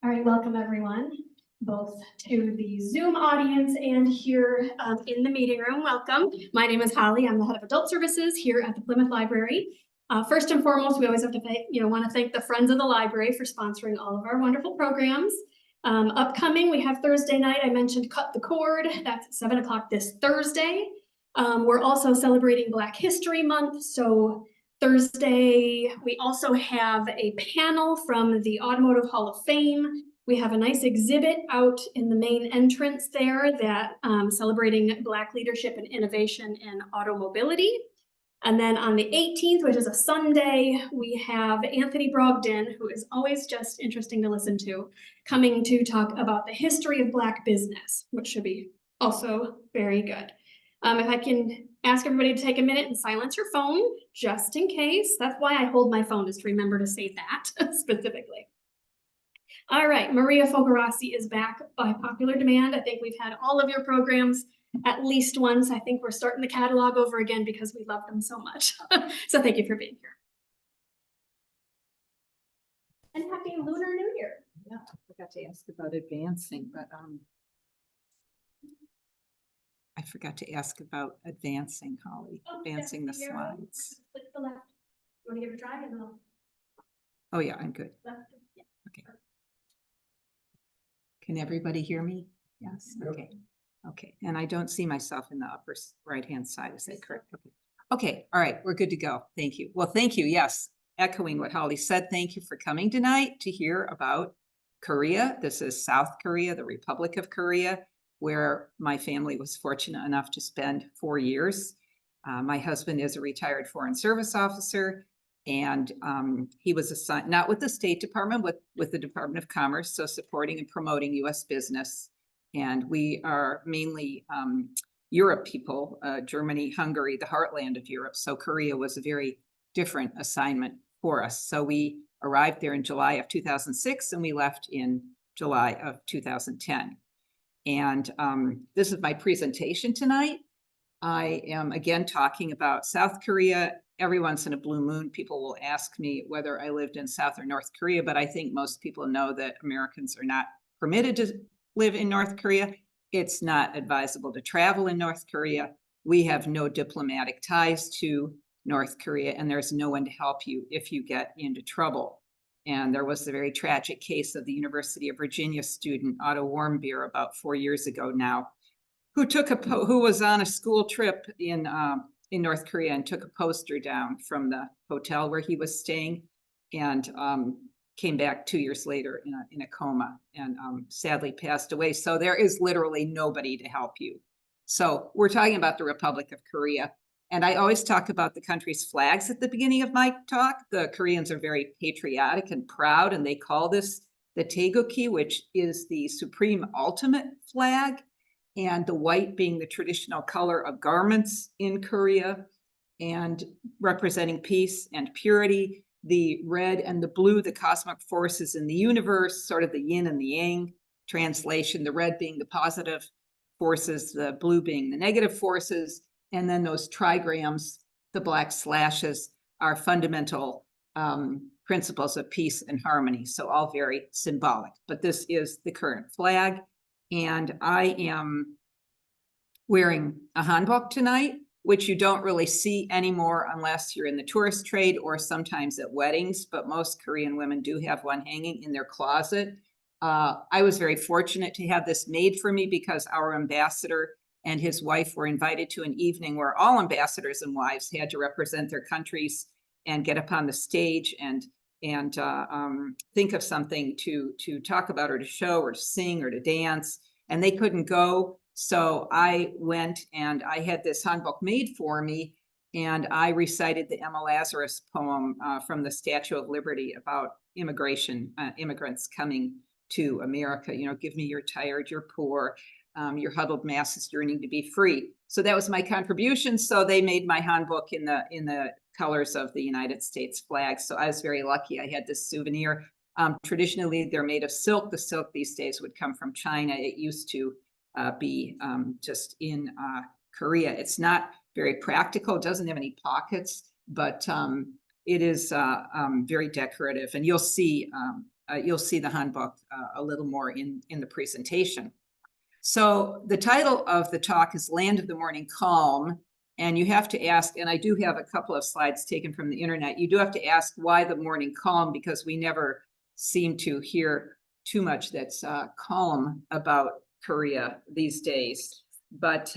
All right, welcome everyone, both to the Zoom audience and here in the meeting room. Welcome. My name is Holly. I'm the head of adult services here at the Plymouth Library. First and foremost, we always have to want to thank the Friends of the Library for sponsoring all of our wonderful programs. Upcoming, we have Thursday night. I mentioned Cut the Cord. That's at 7 o'clock this Thursday. We're also celebrating Black History Month, so Thursday, we also have a panel from the Automotive Hall of Fame. We have a nice exhibit out in the main entrance there that celebrating Black leadership and innovation in automobility. And then on the 18th, which is a Sunday, we have Anthony Brogdon, who is always just interesting to listen to, coming to talk about the history of Black business, which should be also very good. If I can ask everybody to take a minute and silence your phone, just in case. That's why I hold my phone, is to remember to say that specifically. All right, Maria Fogarasi is back by popular demand. I think we've had all of your programs at least once. I think we're starting the catalog over again because we love them so much. So thank you for being here. And happy Lunar New Year. Yeah, I forgot to ask about advancing, but I forgot to ask about advancing, Holly, advancing the slides. Click the left. You want to give it a try? And Oh yeah, I'm good. left. Yeah. Okay. Can everybody hear me? Yes. Okay. Okay. And I don't see myself in the upper right-hand side. Is that correct? Okay. Okay. All right. We're good to go. Thank you. Well, thank you. Yes. Echoing what Holly said, thank you for coming tonight to hear about Korea. This is South Korea, the Republic of Korea, where my family was fortunate enough to spend 4 years. My husband is a retired Foreign Service officer, and he was assigned, not with the State Department, with the Department of Commerce, so supporting and promoting U.S. business. And we are mainly Europe people, Germany, Hungary, the heartland of Europe. So Korea was a very different assignment for us. So we arrived there in July of 2006, and we left in July of 2010. And this is my presentation tonight. I am again talking about South Korea. Every once in a blue moon, people will ask me whether I lived in South or North Korea, but I think most people know that Americans are not permitted to live in North Korea. It's not advisable to travel in North Korea. We have no diplomatic ties to North Korea, and there's no one to help you if you get into trouble. And there was the very tragic case of the University of Virginia student, Otto Warmbier, about 4 years ago now, who was on a school trip in North Korea and took a poster down from the hotel where he was staying, and came back 2 years later in a coma, and sadly passed away. So there is literally nobody to help you. So we're talking about the Republic of Korea. And I always talk about the country's flags at the beginning of my talk. The Koreans are very patriotic and proud, and they call this the Taegukgi, which is the supreme ultimate flag, and the white being the traditional color of garments in Korea and representing peace and purity. The red and the blue, the cosmic forces in the universe, sort of the yin and the yang translation, the red being the positive forces, the blue being the negative forces. And then those trigrams, the black slashes, are fundamental principles of peace and harmony. So all very symbolic, but this is the current flag. And I am wearing a hanbok tonight, which you don't really see anymore unless you're in the tourist trade or sometimes at weddings, but most Korean women do have one hanging in their closet. I was very fortunate to have this made for me because our ambassador and his wife were invited to an evening where all ambassadors and wives had to represent their countries and get up on the stage and think of something to talk about or to show or to sing or to dance, and they couldn't go. So I went and I had this hanbok made for me, and I recited the Emma Lazarus poem from the Statue of Liberty about immigration, immigrants coming to America. You know, give me your tired, your poor, your huddled masses yearning to be free. So that was my contribution. So they made my hanbok in the colors of the United States flag. So I was very lucky. I had this souvenir. Traditionally, they're made of silk. The silk these days would come from China. It used to be just in Korea. It's not very practical. It doesn't have any pockets, but it is very decorative. And you'll see you'll see the Hanbok a little more in the presentation. So the title of the talk is Land of the Morning Calm. And you have to ask, and I do have a couple of slides taken from the internet, you do have to ask why the morning calm, because we never seem to hear too much that's calm about Korea these days. But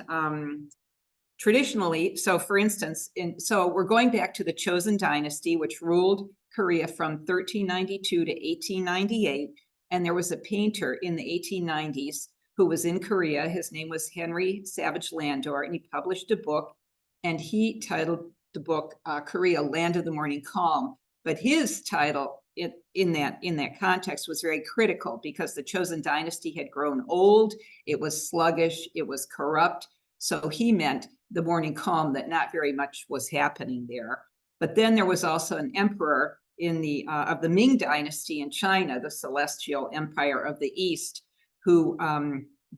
traditionally, so for instance, so we're going back to the Chosun dynasty, which ruled Korea from 1392 to 1898. And there was a painter in the 1890s who was in Korea. His name was Henry Savage Landor, and he published a book, and he titled the book Korea, Land of the Morning Calm. But his title in that context was very critical because the Chosun dynasty had grown old, it was sluggish, it was corrupt. So he meant the morning calm, that not very much was happening there. But then there was also an emperor in the of the Ming dynasty in China, the Celestial Empire of the East, who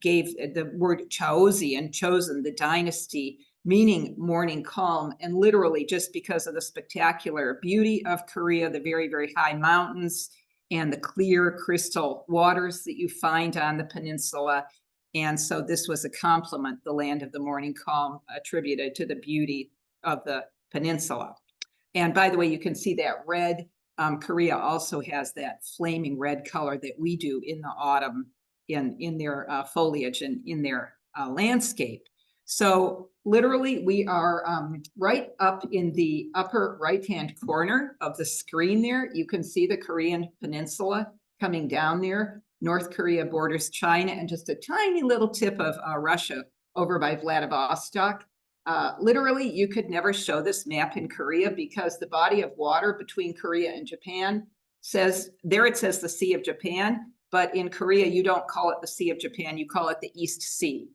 gave the word Chaozi and Chosun, the dynasty, meaning morning calm. And literally just because of the spectacular beauty of Korea, the very, very high mountains and the clear crystal waters that you find on the peninsula. And so this was a compliment, the land of the morning calm, attributed to the beauty of the peninsula. And by the way, you can see that red. Korea also has that flaming red color that we do in the autumn in their foliage and in their landscape. So literally we are right up in the upper right-hand corner of the screen there. You can see the Korean peninsula coming down there. North Korea borders China and just a tiny little tip of Russia over by Vladivostok. Literally, you could never show this map in Korea because the body of water between Korea and Japan says, there it says the Sea of Japan, but in Korea, you don't call it the Sea of Japan, you call it the East Sea.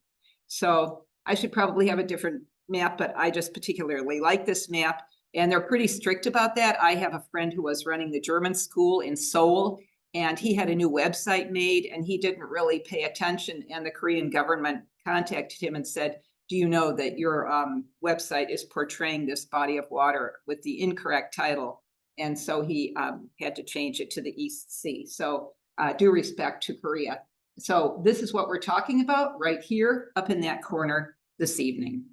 So I should probably have a different map, but I just particularly like this map, and they're pretty strict about that. I have a friend who was running the German school in Seoul, and he had a new website made, and he didn't really pay attention, and the Korean government contacted him and said, do you know that your website is portraying this body of water with the incorrect title? And so he had to change it to the East Sea. So due respect to Korea. So this is what we're talking about right here up in that corner this evening.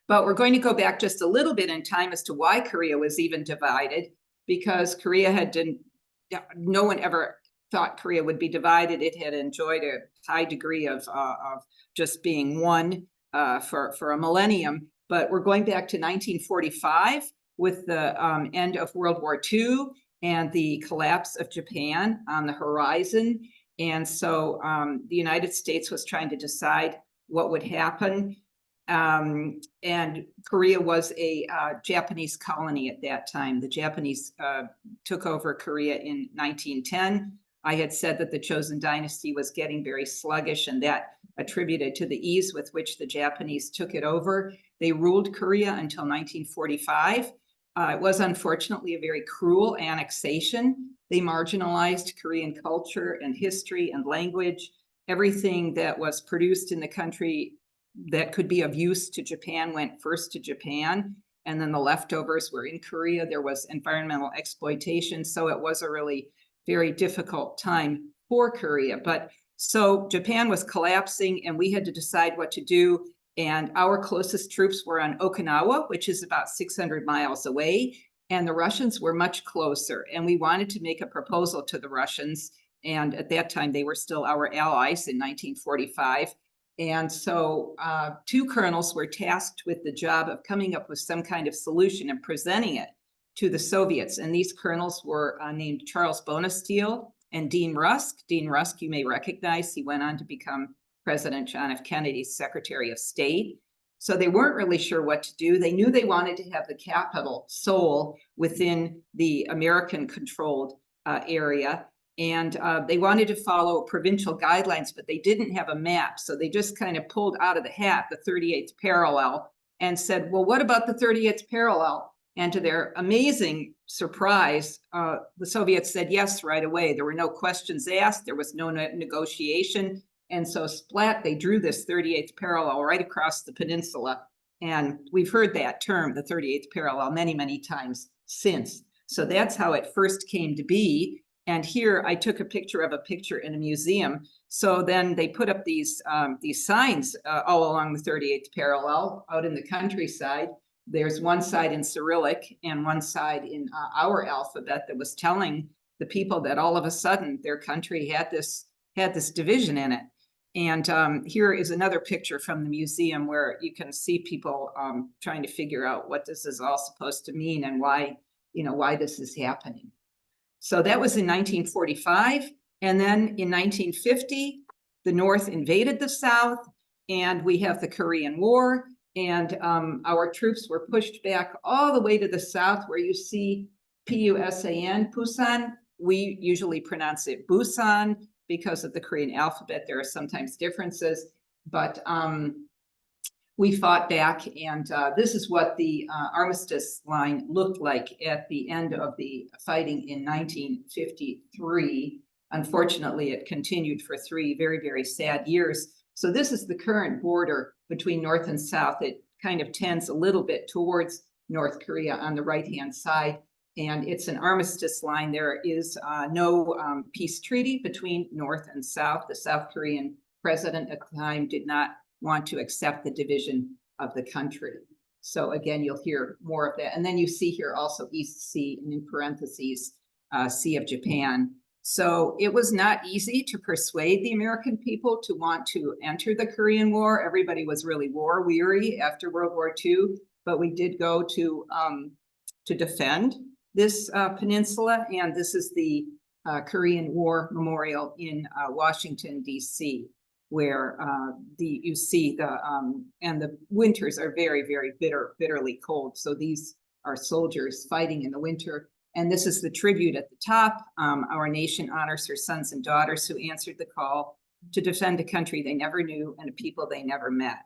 But we're going to go back just a little bit in time as to why Korea was even divided, because Korea no one ever thought Korea would be divided. It had enjoyed a high degree of just being one for a millennium. But we're going back to 1945 with the end of World War II and the collapse of Japan on the horizon. And so the United States was trying to decide what would happen. And Korea was a Japanese colony at that time. The Japanese took over Korea in 1910. I had said that the Chosun dynasty was getting very sluggish, and that attributed to the ease with which the Japanese took it over. They ruled Korea until 1945. It was unfortunately a very cruel annexation. They marginalized Korean culture and history and language. Everything that was produced in the country that could be of use to Japan went first to Japan, and then the leftovers were in Korea. There was environmental exploitation, so it was a really very difficult time for Korea. But so Japan was collapsing, and we had to decide what to do. And our closest troops were on Okinawa, which is about 600 miles away, and the Russians were much closer. And we wanted to make a proposal to the Russians, and at that time they were still our allies in 1945. And so two colonels were tasked with the job of coming up with some kind of solution and presenting it to the Soviets. And these colonels were named Charles Bonesteel and Dean Rusk. Dean Rusk, you may recognize, he went on to become President John F. Kennedy's Secretary of State. So they weren't really sure what to do. They knew they wanted to have the capital, Seoul, within the American-controlled area. And they wanted to follow provincial guidelines, but they didn't have a map. So they just kind of pulled out of the hat the 38th parallel and said, well, what about the 38th parallel? And to their amazing surprise, the Soviets said yes right away. There were no questions asked. There was no negotiation. And so splat, they drew this 38th parallel right across the peninsula. And we've heard that term, the 38th parallel, many, many times since. So that's how it first came to be. And here I took a picture of a picture in a museum. So then they put up these signs all along the 38th parallel out in the countryside. There's one side in Cyrillic and one side in our alphabet that was telling the people that all of a sudden their country had this division in it. And here is another picture from the museum where you can see people trying to figure out what this is all supposed to mean and why this is happening. So that was in 1945. And then in 1950, the North invaded the South, and we have the Korean War. And our troops were pushed back all the way to the South, where you see P-U-S-A-N, Pusan. We usually pronounce it Busan because of the Korean alphabet. There are sometimes differences, but we fought back, and this is what the armistice line looked like at the end of the fighting in 1953. Unfortunately, it continued for 3 very, very sad years. So this is the current border between North and South. It kind of tends a little bit towards North Korea on the right-hand side, and it's an armistice line. There is no peace treaty between North and South. The South Korean president at the time did not want to accept the division of the country. So again, you'll hear more of that. And then you see here also East Sea, and in parentheses, Sea of Japan. So it was not easy to persuade the American people to want to enter the Korean War. Everybody was really war weary after World War II, but we did go to defend this peninsula. And this is the Korean War Memorial in Washington, D.C., where you see and the winters are very, very bitterly cold. So these are soldiers fighting in the winter. And this is the tribute at the top. Our nation honors her sons and daughters who answered the call to defend a country they never knew and a people they never met.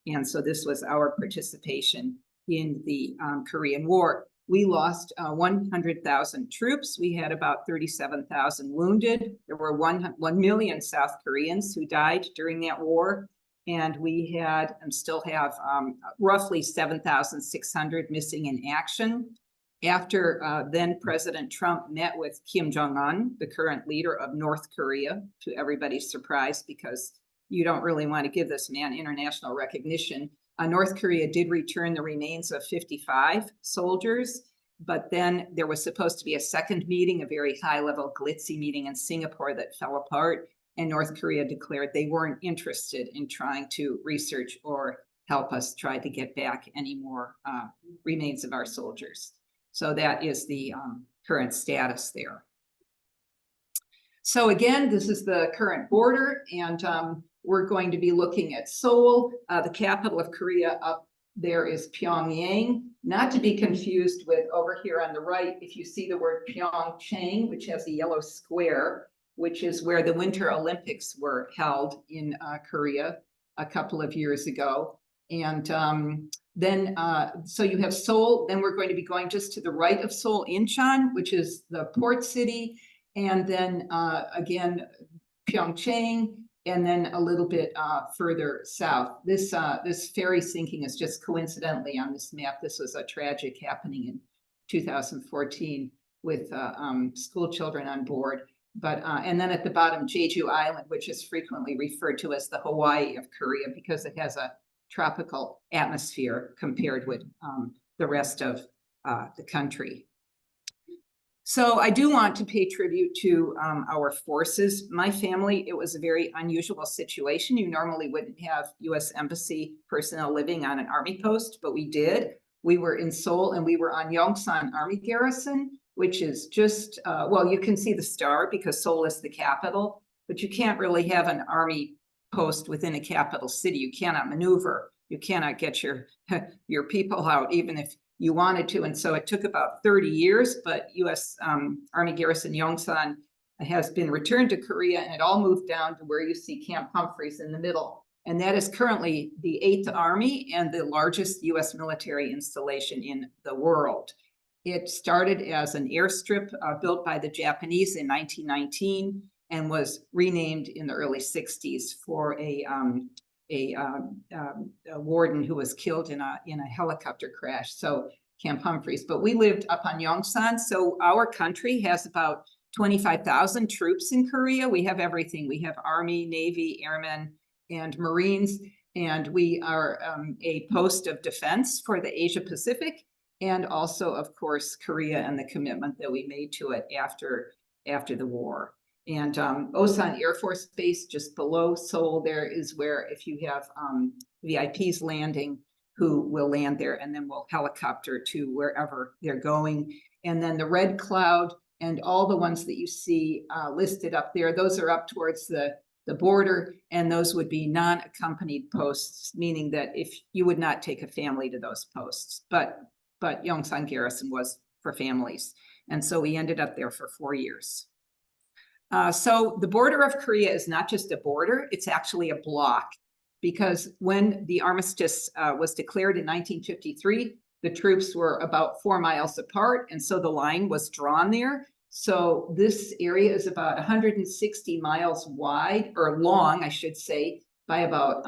And so this was our participation in the Korean War. We lost 100,000 troops. We had about 37,000 wounded. There were 1 million South Koreans who died during that war. And we had and still have roughly 7,600 missing in action. After then President Trump met with Kim Jong-un, the current leader of North Korea, to everybody's surprise, because you don't really want to give this man international recognition. North Korea did return the remains of 55 soldiers, but then there was supposed to be a second meeting, a very high-level glitzy meeting in Singapore that fell apart, and North Korea declared they weren't interested in trying to research or help us try to get back any more remains of our soldiers. So that is the current status there. So again, this is the current border, and we're going to be looking at Seoul. The capital of Korea up there is Pyongyang, not to be confused with over here on the right. If you see the word Pyeongchang, which has a yellow square, which is where the Winter Olympics were held in Korea a couple of years ago. And then, so you have Seoul, then we're going to be going just to the right of Seoul, Incheon, which is the port city. And then again, Pyeongchang, and then a little bit further south. This ferry sinking is just coincidentally on this map. This was a tragic happening in 2014 with school children on board. But and then at the bottom, Jeju Island, which is frequently referred to as the Hawaii of Korea because it has a tropical atmosphere compared with the rest of the country. So I do want to pay tribute to our forces. My family, it was a very unusual situation. You normally wouldn't have U.S. Embassy personnel living on an army post, but we did. We were in Seoul and we were on Yongsan Army Garrison, which is just, well, you can see the star because Seoul is the capital, but you can't really have an army post within a capital city. You cannot maneuver. You cannot get your people out, even if you wanted to. And so it took about 30 years, but U.S. Army Garrison Yongsan has been returned to Korea, and it all moved down to where you see Camp Humphreys in the middle. And that is currently the 8th Army and the largest U.S. military installation in the world. It started as an airstrip built by the Japanese in 1919 and was renamed in the early 60s for a warden who was killed in a helicopter crash. So Camp Humphreys, but we lived up on Yongsan. So our country has about 25,000 troops in Korea. We have everything. We have Army, Navy, Airmen, and Marines, and we are a post of defense for the Asia Pacific, and also, of course, Korea and the commitment that we made to it after the war. And Osan Air Force Base, just below Seoul, there is where if you have VIPs landing, who will land there and then will helicopter to wherever they're going. And then the Red Cloud and all the ones that you see listed up there, those are up towards the border, and those would be non-accompanied posts, meaning that if you would not take a family to those posts, but Yongsan Garrison was for families. And so we ended up there for 4 years. So the border of Korea is not just a border, it's actually a block, because when the armistice was declared in 1953, the troops were about 4 miles apart, and so the line was drawn there. So this area is about 160 miles wide, or long, I should say, by about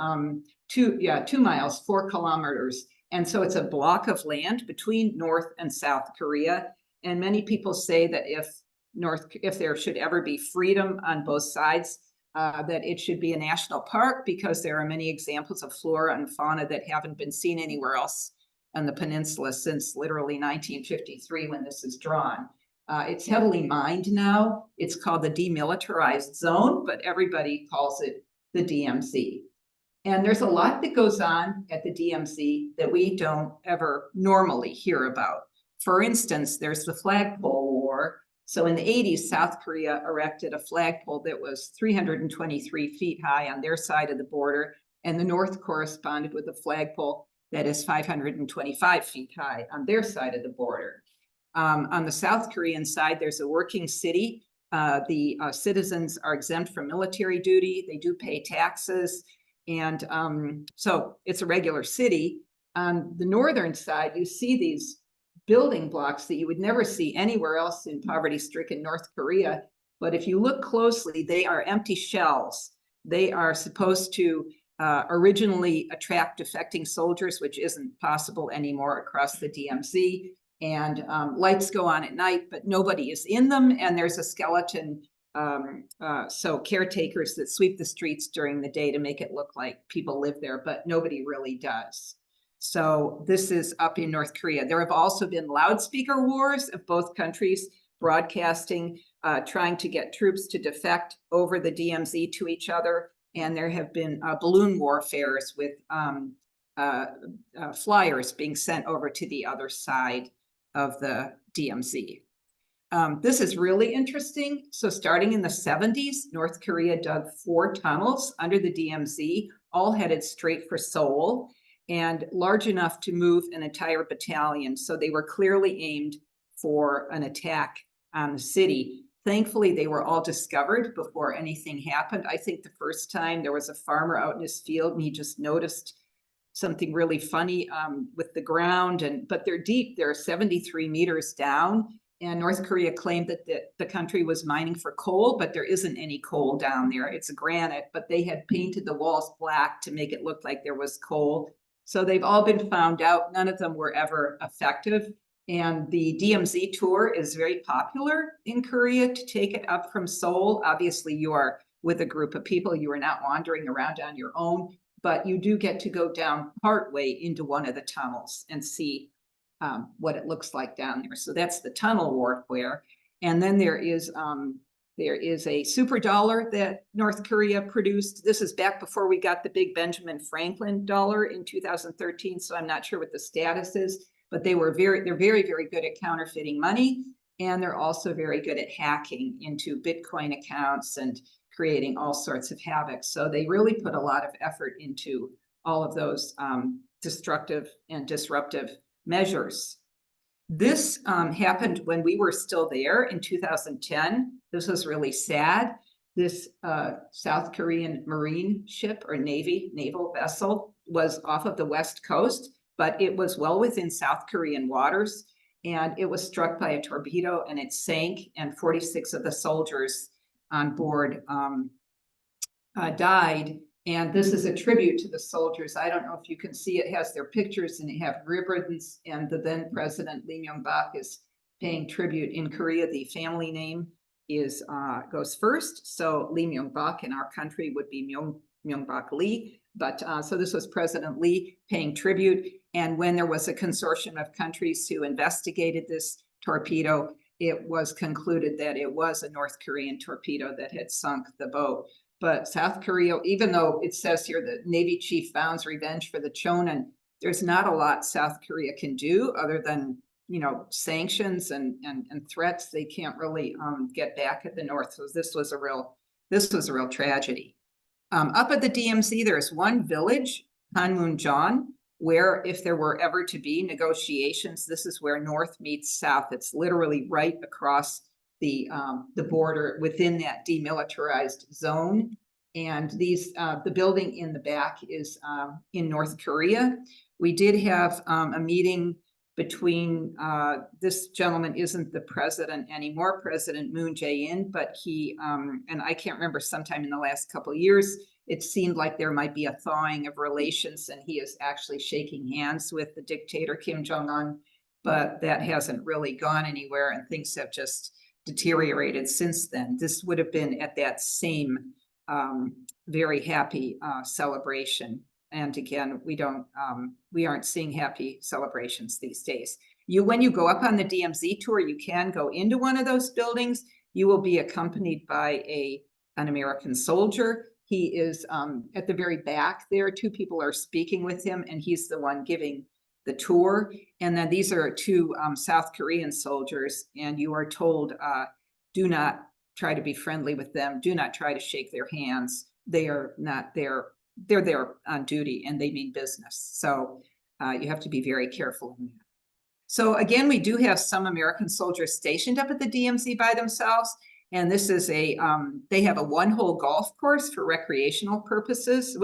2 miles, 4 kilometers. And so it's a block of land between North and South Korea. And many people say that if there should ever be freedom on both sides, that it should be a national park, because there are many examples of flora and fauna that haven't been seen anywhere else on the peninsula since literally 1953 when this is drawn. It's heavily mined now. It's called the Demilitarized Zone, but everybody calls it the DMZ. And there's a lot that goes on at the DMZ that we don't ever normally hear about. For instance, there's the flagpole war. So in the 80s, South Korea erected a flagpole that was 323 feet high on their side of the border, and the North corresponded with a flagpole that is 525 feet high on their side of the border. On the South Korean side, there's a working city. The citizens are exempt from military duty. They do pay taxes. And so it's a regular city. On the northern side, you see these building blocks that you would never see anywhere else in poverty-stricken North Korea. But if you look closely, they are empty shells. They are supposed to originally attract defecting soldiers, which isn't possible anymore across the DMZ. And lights go on at night, but nobody is in them. And there's a skeleton, so caretakers that sweep the streets during the day to make it look like people live there, but nobody really does. So this is up in North Korea. There have also been loudspeaker wars of both countries broadcasting, trying to get troops to defect over the DMZ to each other. And there have been balloon warfares with flyers being sent over to the other side of the DMZ. This is really interesting. So starting in the 70s, North Korea dug 4 tunnels under the DMZ, all headed straight for Seoul, and large enough to move an entire battalion. So they were clearly aimed for an attack on the city. Thankfully, they were all discovered before anything happened. I think the first time there was a farmer out in his field and he just noticed something really funny with the ground, but they're deep. They're 73 meters down. And North Korea claimed that the country was mining for coal, but there isn't any coal down there. It's granite, but they had painted the walls black to make it look like there was coal. So they've all been found out. None of them were ever effective. And the DMZ tour is very popular in Korea to take it up from Seoul. Obviously, you are with a group of people. You are not wandering around on your own, but you do get to go down partway into one of the tunnels and see what it looks like down there. So that's the tunnel warfare. And then there is a super dollar that North Korea produced. This is back before we got the big Benjamin Franklin dollar in 2013. So I'm not sure what the status is, but they're very, very good at counterfeiting money. And they're also very good at hacking into Bitcoin accounts and creating all sorts of havoc. So they really put a lot of effort into all of those destructive and disruptive measures. This happened when we were still there in 2010. This was really sad. This South Korean Marine ship or naval vessel was off of the West Coast, but it was well within South Korean waters, and it was struck by a torpedo and it sank, and 46 of the soldiers on board died. And this is a tribute to the soldiers. I don't know if you can see, it has their pictures and they have ribbons, and the then president Lee Myung-bak is paying tribute in Korea. The family name goes first. So Lee Myung-bak in our country would be Myung-bak Lee. But so this was President Lee paying tribute. And when there was a consortium of countries who investigated this torpedo, it was concluded that it was a North Korean torpedo that had sunk the boat. But South Korea, even though it says here that Navy chief vows revenge for the Chonan, there's not a lot South Korea can do other than, you know, sanctions and threats. They can't really get back at the North. So this was a real tragedy. Up at the DMZ, there's one village, Panmunjom, where if there were ever to be negotiations, this is where North meets South. It's literally right across the border within that demilitarized zone. And the building in the back is in North Korea. We did have a meeting between, this gentleman isn't the president anymore, President Moon Jae-in, but he, and I can't remember, sometime in the last couple of years, it seemed like there might be a thawing of relations, and he is actually shaking hands with the dictator Kim Jong-un, but that hasn't really gone anywhere, and things have just deteriorated since then. This would have been at that same very happy celebration. And again, we aren't seeing happy celebrations these days. When you go up on the DMZ tour, you can go into one of those buildings. You will be accompanied by an American soldier. He is at the very back there. Two people are speaking with him, and he's the one giving the tour. And then these are two South Korean soldiers, and you are told, do not try to be friendly with them. Do not try to shake their hands. They are not there. They're there on duty and they mean business. So you have to be very careful in that. So again, we do have some American soldiers stationed up at the DMZ by themselves. And this is they have a one-hole golf course for recreational purposes,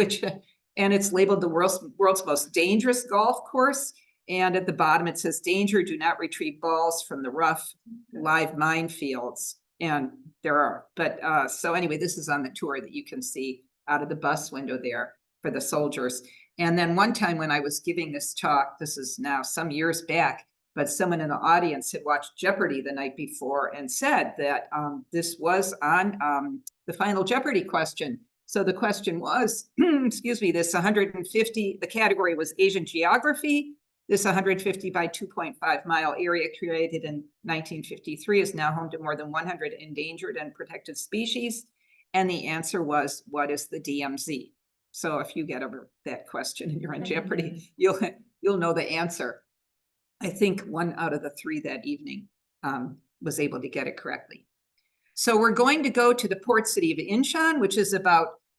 and it's labeled the world's most dangerous golf course. And at the bottom, it says, danger, do not retrieve balls from the rough, live minefields. And there are, but so anyway, this is on the tour that you can see out of the bus window there for the soldiers. And then one time when I was giving this talk, this is now some years back, but someone in the audience had watched Jeopardy the night before and said that this was on the final Jeopardy question. So the question was, excuse me, this 150, the category was Asian geography. This 150 by 2.5 mile area created in 1953 is now home to more than 100 endangered and protected species. And the answer was, what is the DMZ? So if you get over that question and you're on Jeopardy, you'll know the answer. I think 1 out of the 3 that evening was able to get it correctly. So we're going to go to the port city of Incheon, which is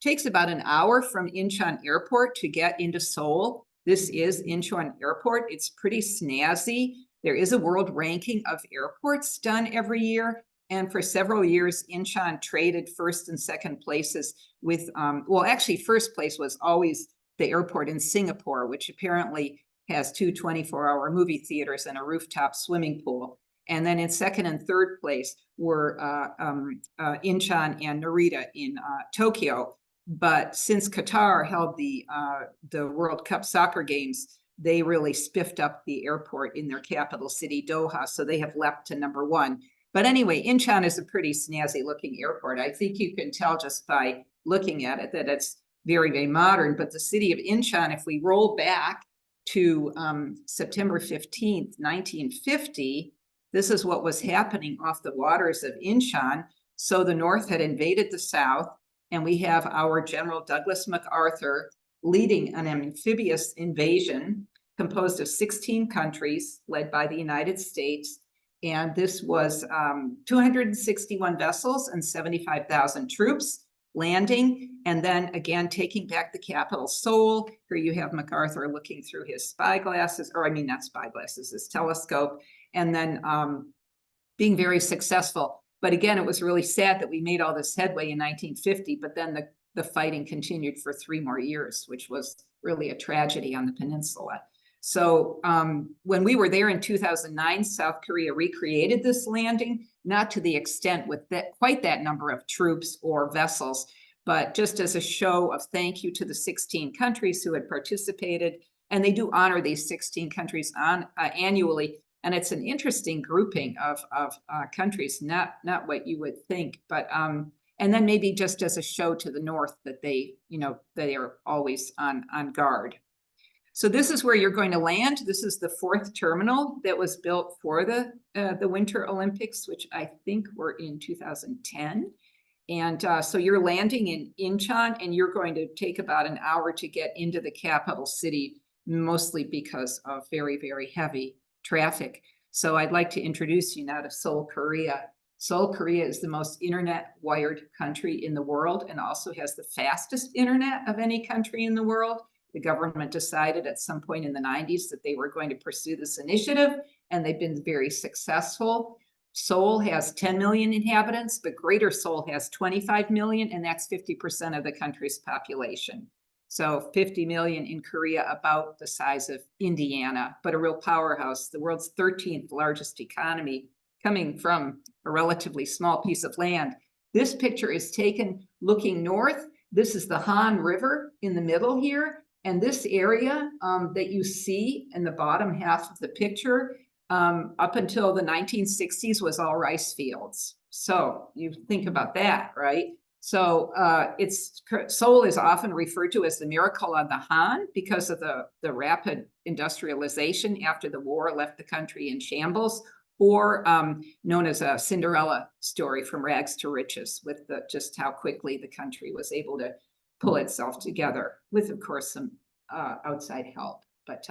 takes about an hour from Incheon Airport to get into Seoul. This is Incheon Airport. It's pretty snazzy. There is a world ranking of airports done every year. And for several years, Incheon traded first and second places with, well, actually, first place was always the airport in Singapore, which apparently has 2 24-hour movie theaters and a rooftop swimming pool. And then in second and third place were Incheon and Narita in Tokyo. But since Qatar held the World Cup soccer games, they really spiffed up the airport in their capital city, Doha. So they have leapt to number 1. But anyway, Incheon is a pretty snazzy looking airport. I think you can tell just by looking at it that it's very, very modern. But the city of Incheon, if we roll back to September 15th, 1950, this is what was happening off the waters of Incheon. So the North had invaded the South, and we have our General Douglas MacArthur leading an amphibious invasion composed of 16 countries led by the United States. And this was 261 vessels and 75,000 troops landing, and then again taking back the capital, Seoul. Here you have MacArthur looking through his spyglasses, or I mean not spyglasses, his telescope, and then being very successful. But again, it was really sad that we made all this headway in 1950, but then the fighting continued for 3 more years, which was really a tragedy on the peninsula. So when we were there in 2009, South Korea recreated this landing, not to the extent with quite that number of troops or vessels, but just as a show of thank you to the 16 countries who had participated. And they do honor these 16 countries annually. And it's an interesting grouping of countries, not what you would think, but and then maybe just as a show to the north that they are always on guard. So this is where you're going to land. This is the 4th terminal that was built for the Winter Olympics, which I think were in 2010. And so you're landing in Incheon, and you're going to take about an hour to get into the capital city, mostly because of very, very heavy traffic. So I'd like to introduce you now to Seoul, Korea. Seoul, Korea is the most internet wired country in the world and also has the fastest internet of any country in the world. The government decided at some point in the 90s that they were going to pursue this initiative, and they've been very successful. Seoul has 10 million inhabitants, but Greater Seoul has 25 million, and that's 50% of the country's population. So 50 million in Korea, about the size of Indiana, but a real powerhouse, the world's 13th largest economy, coming from a relatively small piece of land. This picture is taken looking north. This is the Han River in the middle here. And this area that you see in the bottom half of the picture, up until the 1960s was all rice fields. So you think about that, right? So Seoul is often referred to as the miracle of the Han because of the rapid industrialization after the war left the country in shambles, or known as a Cinderella story from rags to riches, with just how quickly the country was able to pull itself together, with, of course, some outside help. But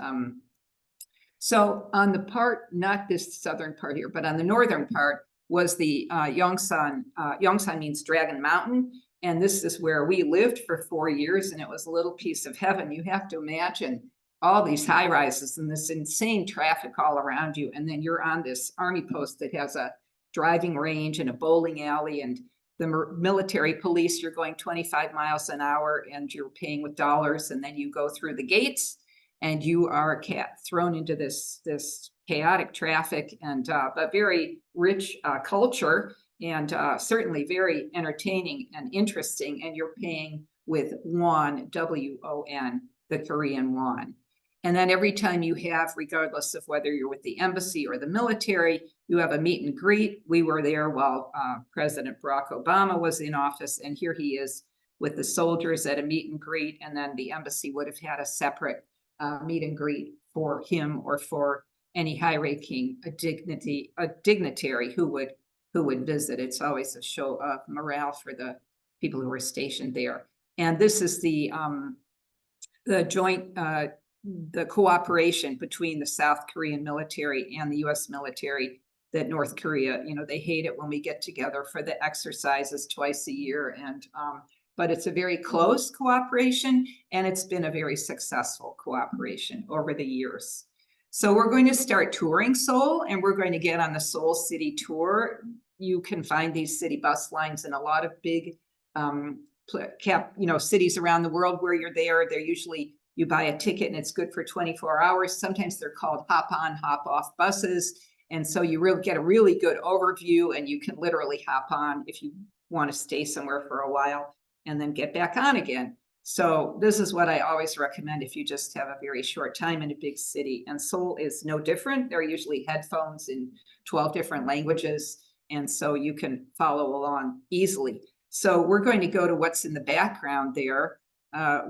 so on the part, not this southern part here, but on the northern part was the Yongsan. Yongsan means Dragon Mountain. And this is where we lived for 4 years, and it was a little piece of heaven. You have to imagine all these high rises and this insane traffic all around you. And then you're on this army post that has a driving range and a bowling alley, and the military police, you're going 25 miles an hour and you're paying with dollars. And then you go through the gates and you are thrown into this chaotic traffic and but very rich culture, and certainly very entertaining and interesting. And you're paying with won, W-O-N, the Korean won. And then every time you have, regardless of whether you're with the embassy or the military, you have a meet and greet. We were there while President Barack Obama was in office, and here he is with the soldiers at a meet and greet. And then the embassy would have had a separate meet and greet for him or for any high-ranking dignitary who would visit. It's always a show of morale for the people who are stationed there. And this is the joint the cooperation between the South Korean military and the US military, that North Korea, they hate it when we get together for the exercises twice a year. And but it's a very close cooperation, and it's been a very successful cooperation over the years. So we're going to start touring Seoul, and we're going to get on the Seoul City Tour. You can find these city bus lines in a lot of big cities around the world where you're there. They're usually, you buy a ticket and it's good for 24 hours. Sometimes they're called hop on, hop off buses. And so you really get a really good overview, and you can literally hop on if you want to stay somewhere for a while and then get back on again. So this is what I always recommend if you just have a very short time in a big city. And Seoul is no different. There are usually headphones in 12 different languages, and so you can follow along easily. So we're going to go to what's in the background there.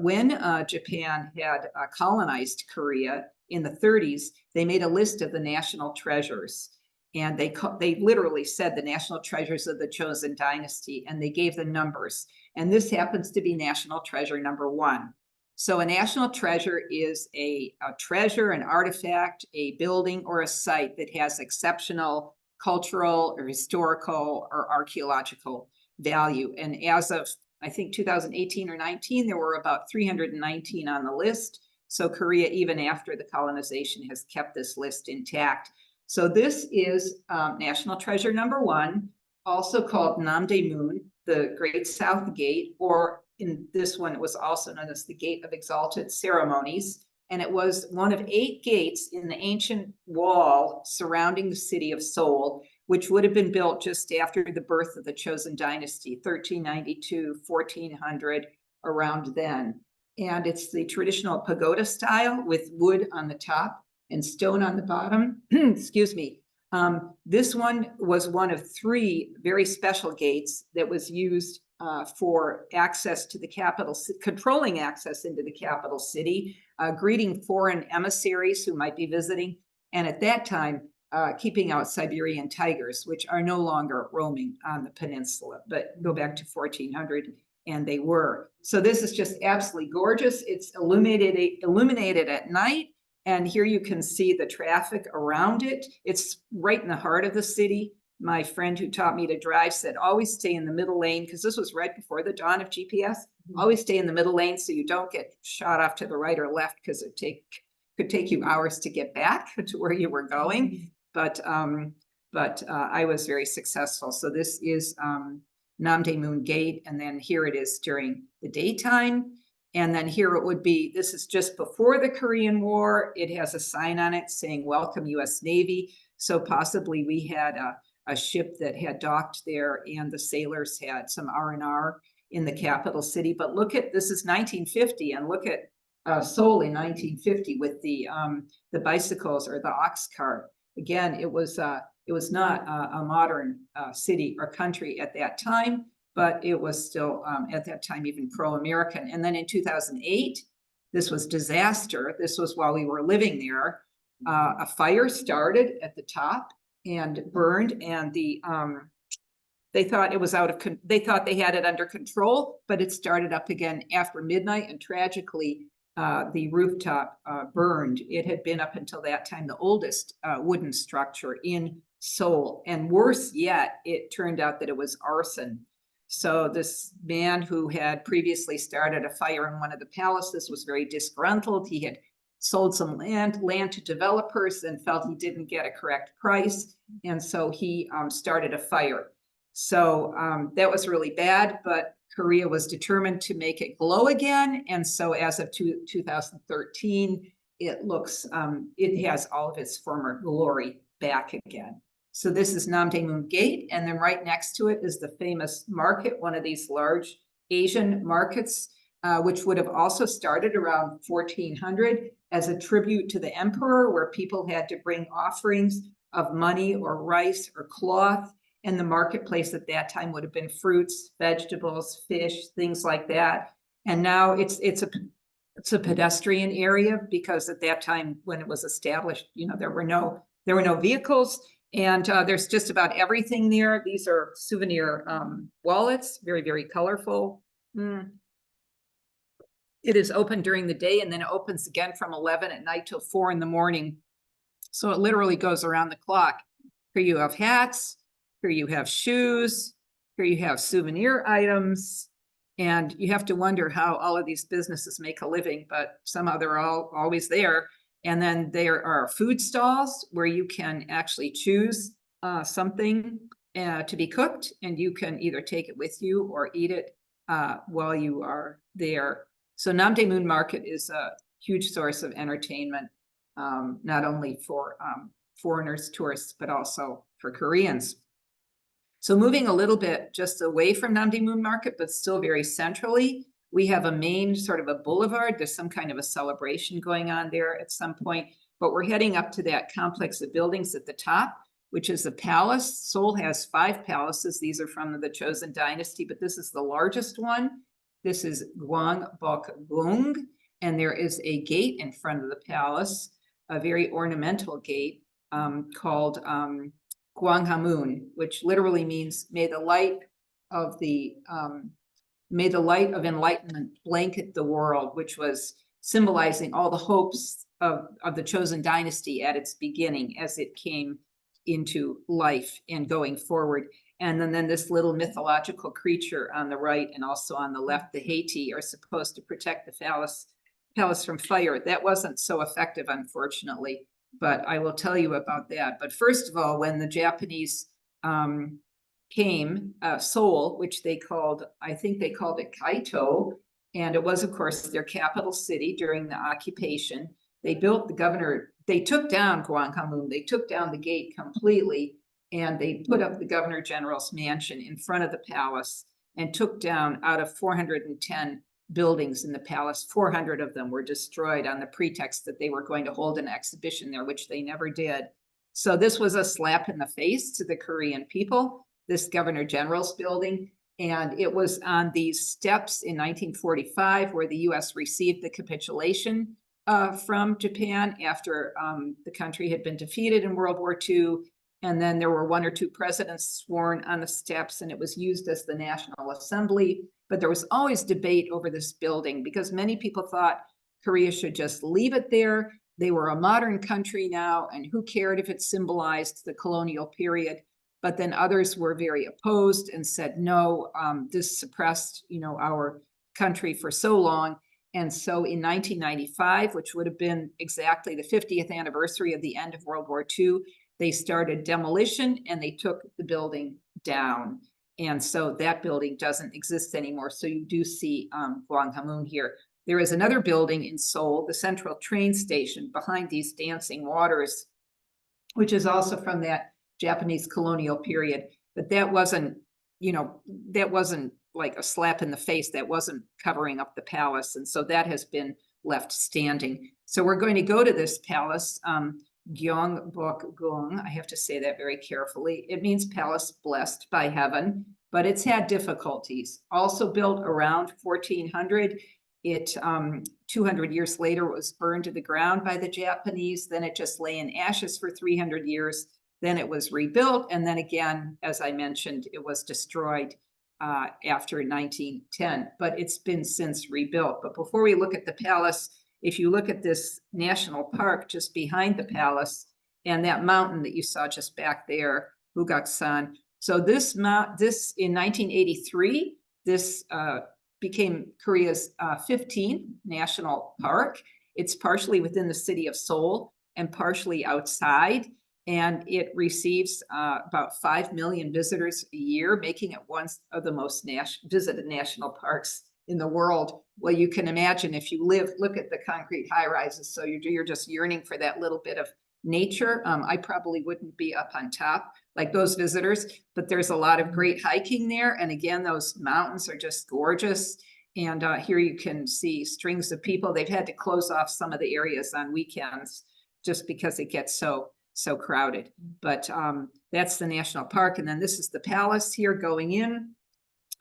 When Japan had colonized Korea in the 30s, they made a list of the national treasures. And they literally said the national treasures of the Chosun dynasty, and they gave the numbers. And this happens to be national treasure number 1. So a national treasure is a treasure, an artifact, a building, or a site that has exceptional cultural or historical or archaeological value. And as of, I think, 2018 or 19, there were about 319 on the list. So Korea, even after the colonization, has kept this list intact. So this is national treasure number 1, also called Namdaemun, the Great South Gate, or in this one, it was also known as the Gate of Exalted Ceremonies. And it was one of 8 gates in the ancient wall surrounding the city of Seoul, which would have been built just after the birth of the Chosun dynasty, 1392, 1400, around then. And it's the traditional pagoda style with wood on the top. and stone on the bottom. Excuse me. This one was one of 3 very special gates that was used for access to the capital, controlling access into the capital city, greeting foreign emissaries who might be visiting, and at that time, keeping out Siberian tigers, which are no longer roaming on the peninsula, but go back to 1400, and they were. So this is just absolutely gorgeous. It's illuminated at night. And here you can see the traffic around it. It's right in the heart of the city. My friend who taught me to drive said, always stay in the middle lane, because this was right before the dawn of GPS. Always stay in the middle lane so you don't get shot off to the right or left, because it could take you hours to get back to where you were going. But I was very successful. So this is Namdaemun Gate, and then here it is during the daytime. And then here it would be, this is just before the Korean War. It has a sign on it saying, welcome US Navy. So possibly we had a ship that had docked there, and the sailors had some R&R in the capital city. But look at, this is 1950, and look at Seoul in 1950 with the bicycles or the ox cart. Again, it was not a modern city or country at that time, but it was still at that time even pro-American. And then in 2008, this was disaster. This was while we were living there. A fire started at the top and burned, and they thought it was they thought they had it under control, but it started up again after midnight, and tragically, the rooftop burned. It had been up until that time the oldest wooden structure in Seoul, and worse yet, it turned out that it was arson. So this man who had previously started a fire in one of the palaces was very disgruntled. He had sold some land to developers and felt he didn't get a correct price, and so he started a fire. So that was really bad, but Korea was determined to make it glow again. And so as of 2013, it looks, it has all of its former glory back again. So this is Namdaemun Gate, and then right next to it is the famous market, one of these large Asian markets, which would have also started around 1400 as a tribute to the emperor, where people had to bring offerings of money or rice or cloth. And the marketplace at that time would have been fruits, vegetables, fish, things like that. And now it's a pedestrian area, because at that time when it was established, you know, there were no vehicles, and there's just about everything there. These are souvenir wallets, very, very colorful. It is open during the day, and then it opens again from 11 at night till 4 in the morning. So it literally goes around the clock. Here you have hats. Here you have shoes, here you have souvenir items, and you have to wonder how all of these businesses make a living, but somehow they're always there. And then there are food stalls where you can actually choose something to be cooked, and you can either take it with you or eat it while you are there. So Namdaemun Market is a huge source of entertainment, not only for foreigners, tourists, but also for Koreans. So moving a little bit just away from Namdaemun Market, but still very centrally, we have a main sort of a boulevard. There's some kind of a celebration going on there at some point, but we're heading up to that complex of buildings at the top, which is a palace. Seoul has 5 palaces. These are from the Joseon Dynasty, but this is the largest one. This is Gwangbokgung, and there is a gate in front of the palace, a very ornamental gate called Gwanghamun, which literally means may the light of enlightenment blanket the world, which was symbolizing all the hopes of the Joseon Dynasty at its beginning as it came into life and going forward. And then this little mythological creature on the right and also on the left, the Haiti, are supposed to protect the palace from fire. That wasn't so effective, unfortunately, but I will tell you about that. But first of all, when the Japanese came, Seoul, which they called, I think they called it Kaito, and it was, of course, their capital city during the occupation. They built they took down Gwanghwamun, they took down the gate completely, and they put up the Governor General's mansion in front of the palace and took down, out of 410 buildings in the palace. 400 of them were destroyed on the pretext that they were going to hold an exhibition there, which they never did. So this was a slap in the face to the Korean people, this Governor General's building. And it was on these steps in 1945 where the US received the capitulation from Japan after the country had been defeated in World War II. And then there were 1 or 2 presidents sworn on the steps, and it was used as the National Assembly. But there was always debate over this building because many people thought Korea should just leave it there. They were a modern country now, and who cared if it symbolized the colonial period? But then others were very opposed and said, no, this suppressed, our country for so long. And so in 1995, which would have been exactly the 50th anniversary of the end of World War II, they started demolition and they took the building down. And so that building doesn't exist anymore. So you do see Gwanghwamun here. There is another building in Seoul, the Central Train Station behind these dancing waters, which is also from that Japanese colonial period. But that wasn't, like a slap in the face. That wasn't covering up the palace. And so that has been left standing. So we're going to go to this palace, Gyeongbokgung. I have to say that very carefully. It means palace blessed by heaven, but it's had difficulties. Also built around 1400. It 200 years later was burned to the ground by the Japanese. Then it just lay in ashes for 300 years. Then it was rebuilt. And then again, as I mentioned, it was destroyed after 1910, but it's been since rebuilt. But before we look at the palace, if you look at this national park just behind the palace and that mountain that you saw just back there, Ugaksan. So this in 1983, this became Korea's 15th national park. It's partially within the city of Seoul and partially outside. And it receives about 5 million visitors a year, making it one of the most visited national parks in the world. Well, you can imagine if you look at the concrete high rises, so you're just yearning for that little bit of nature. I probably wouldn't be up on top like those visitors, but there's a lot of great hiking there. And again, those mountains are just gorgeous. And here you can see strings of people. They've had to close off some of the areas on weekends just because it gets so crowded. But that's the national park. And then this is the palace here going in.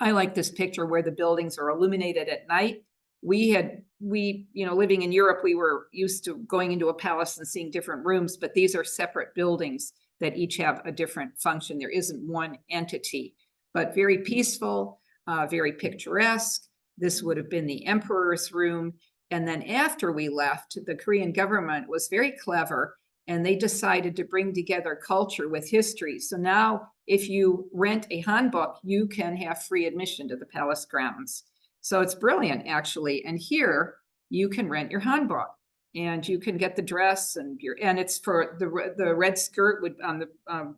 I like this picture where the buildings are illuminated at night. Living in Europe, we were used to going into a palace and seeing different rooms, but these are separate buildings that each have a different function. There isn't one entity, but very peaceful, very picturesque. This would have been the emperor's room. And then after we left, the Korean government was very clever and they decided to bring together culture with history. So now if you rent a hanbok, you can have free admission to the palace grounds. So it's brilliant, actually. And here you can rent your hanbok and you can get the dress and it's for the red skirt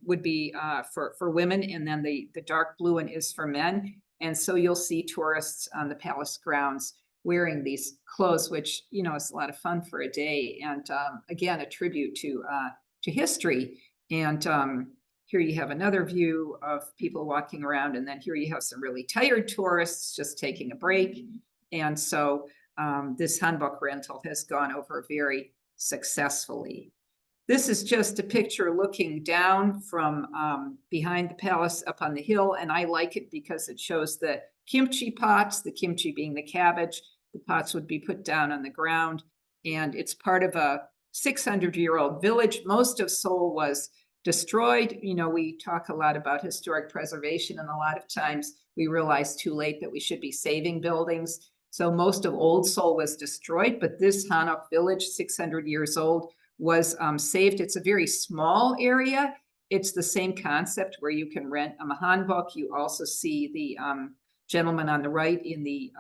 would be for women, and then the dark blue one is for men. And so you'll see tourists on the palace grounds wearing these clothes, which, is a lot of fun for a day. And again, a tribute to history. And here you have another view of people walking around. And then here you have some really tired tourists just taking a break. And so this hanbok rental has gone over very successfully. This is just a picture looking down from behind the palace up on the hill. And I like it because it shows the kimchi pots, the kimchi being the cabbage. The pots would be put down on the ground. And it's part of a 600-year-old village. Most of Seoul was destroyed. We talk a lot about historic preservation, and a lot of times we realize too late that we should be saving buildings. So most of Old Seoul was destroyed, but this Hanok village, 600 years old, was saved. It's a very small area. It's the same concept where you can rent a hanbok. You also see the gentleman on the right in the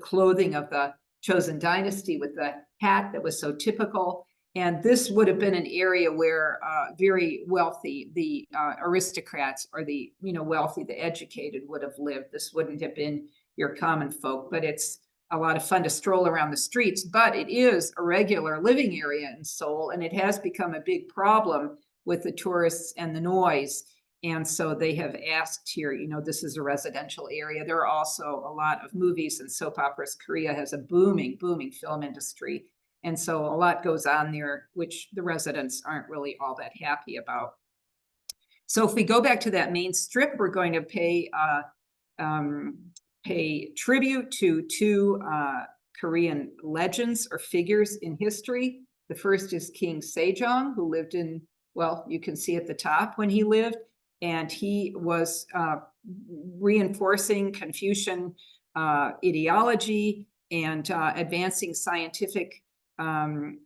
clothing of the Chosun dynasty with the hat that was so typical. And this would have been an area where very wealthy, the aristocrats or the wealthy, the educated would have lived. This wouldn't have been your common folk, but it's a lot of fun to stroll around the streets. But it is a regular living area in Seoul, and it has become a big problem with the tourists and the noise. And so they have asked here, this is a residential area. There are also a lot of movies and soap operas. Korea has a booming film industry. And so a lot goes on there, which the residents aren't really all that happy about. So if we go back to that main strip, we're going to pay tribute to two Korean legends or figures in history. The first is King Sejong, who lived in, well, you can see at the top when he lived, and he was reinforcing Confucian ideology and advancing scientific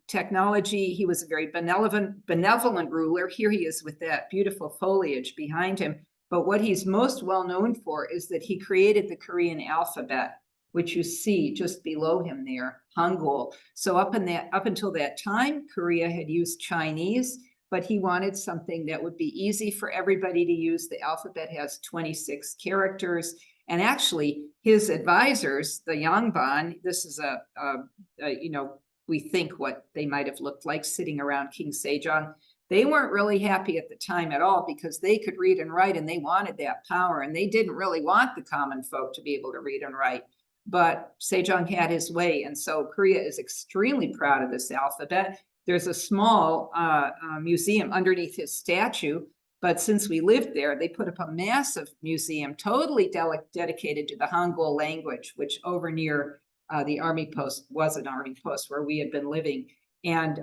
technology. He was a very benevolent ruler. Here he is with that beautiful foliage behind him. But what he's most well known for is that he created the Korean alphabet, which you see just below him there, Hangul. So up until that time, Korea had used Chinese, but he wanted something that would be easy for everybody to use. The alphabet has 26 characters. And actually, his advisors, the Yangban, this is we think what they might have looked like sitting around King Sejong. They weren't really happy at the time at all because they could read and write and they wanted that power, and they didn't really want the common folk to be able to read and write. But Sejong had his way, and so Korea is extremely proud of this alphabet. There's a small museum underneath his statue, but since we lived there, they put up a massive museum totally dedicated to the Hangul language, which over near the army post was an army post where we had been living. And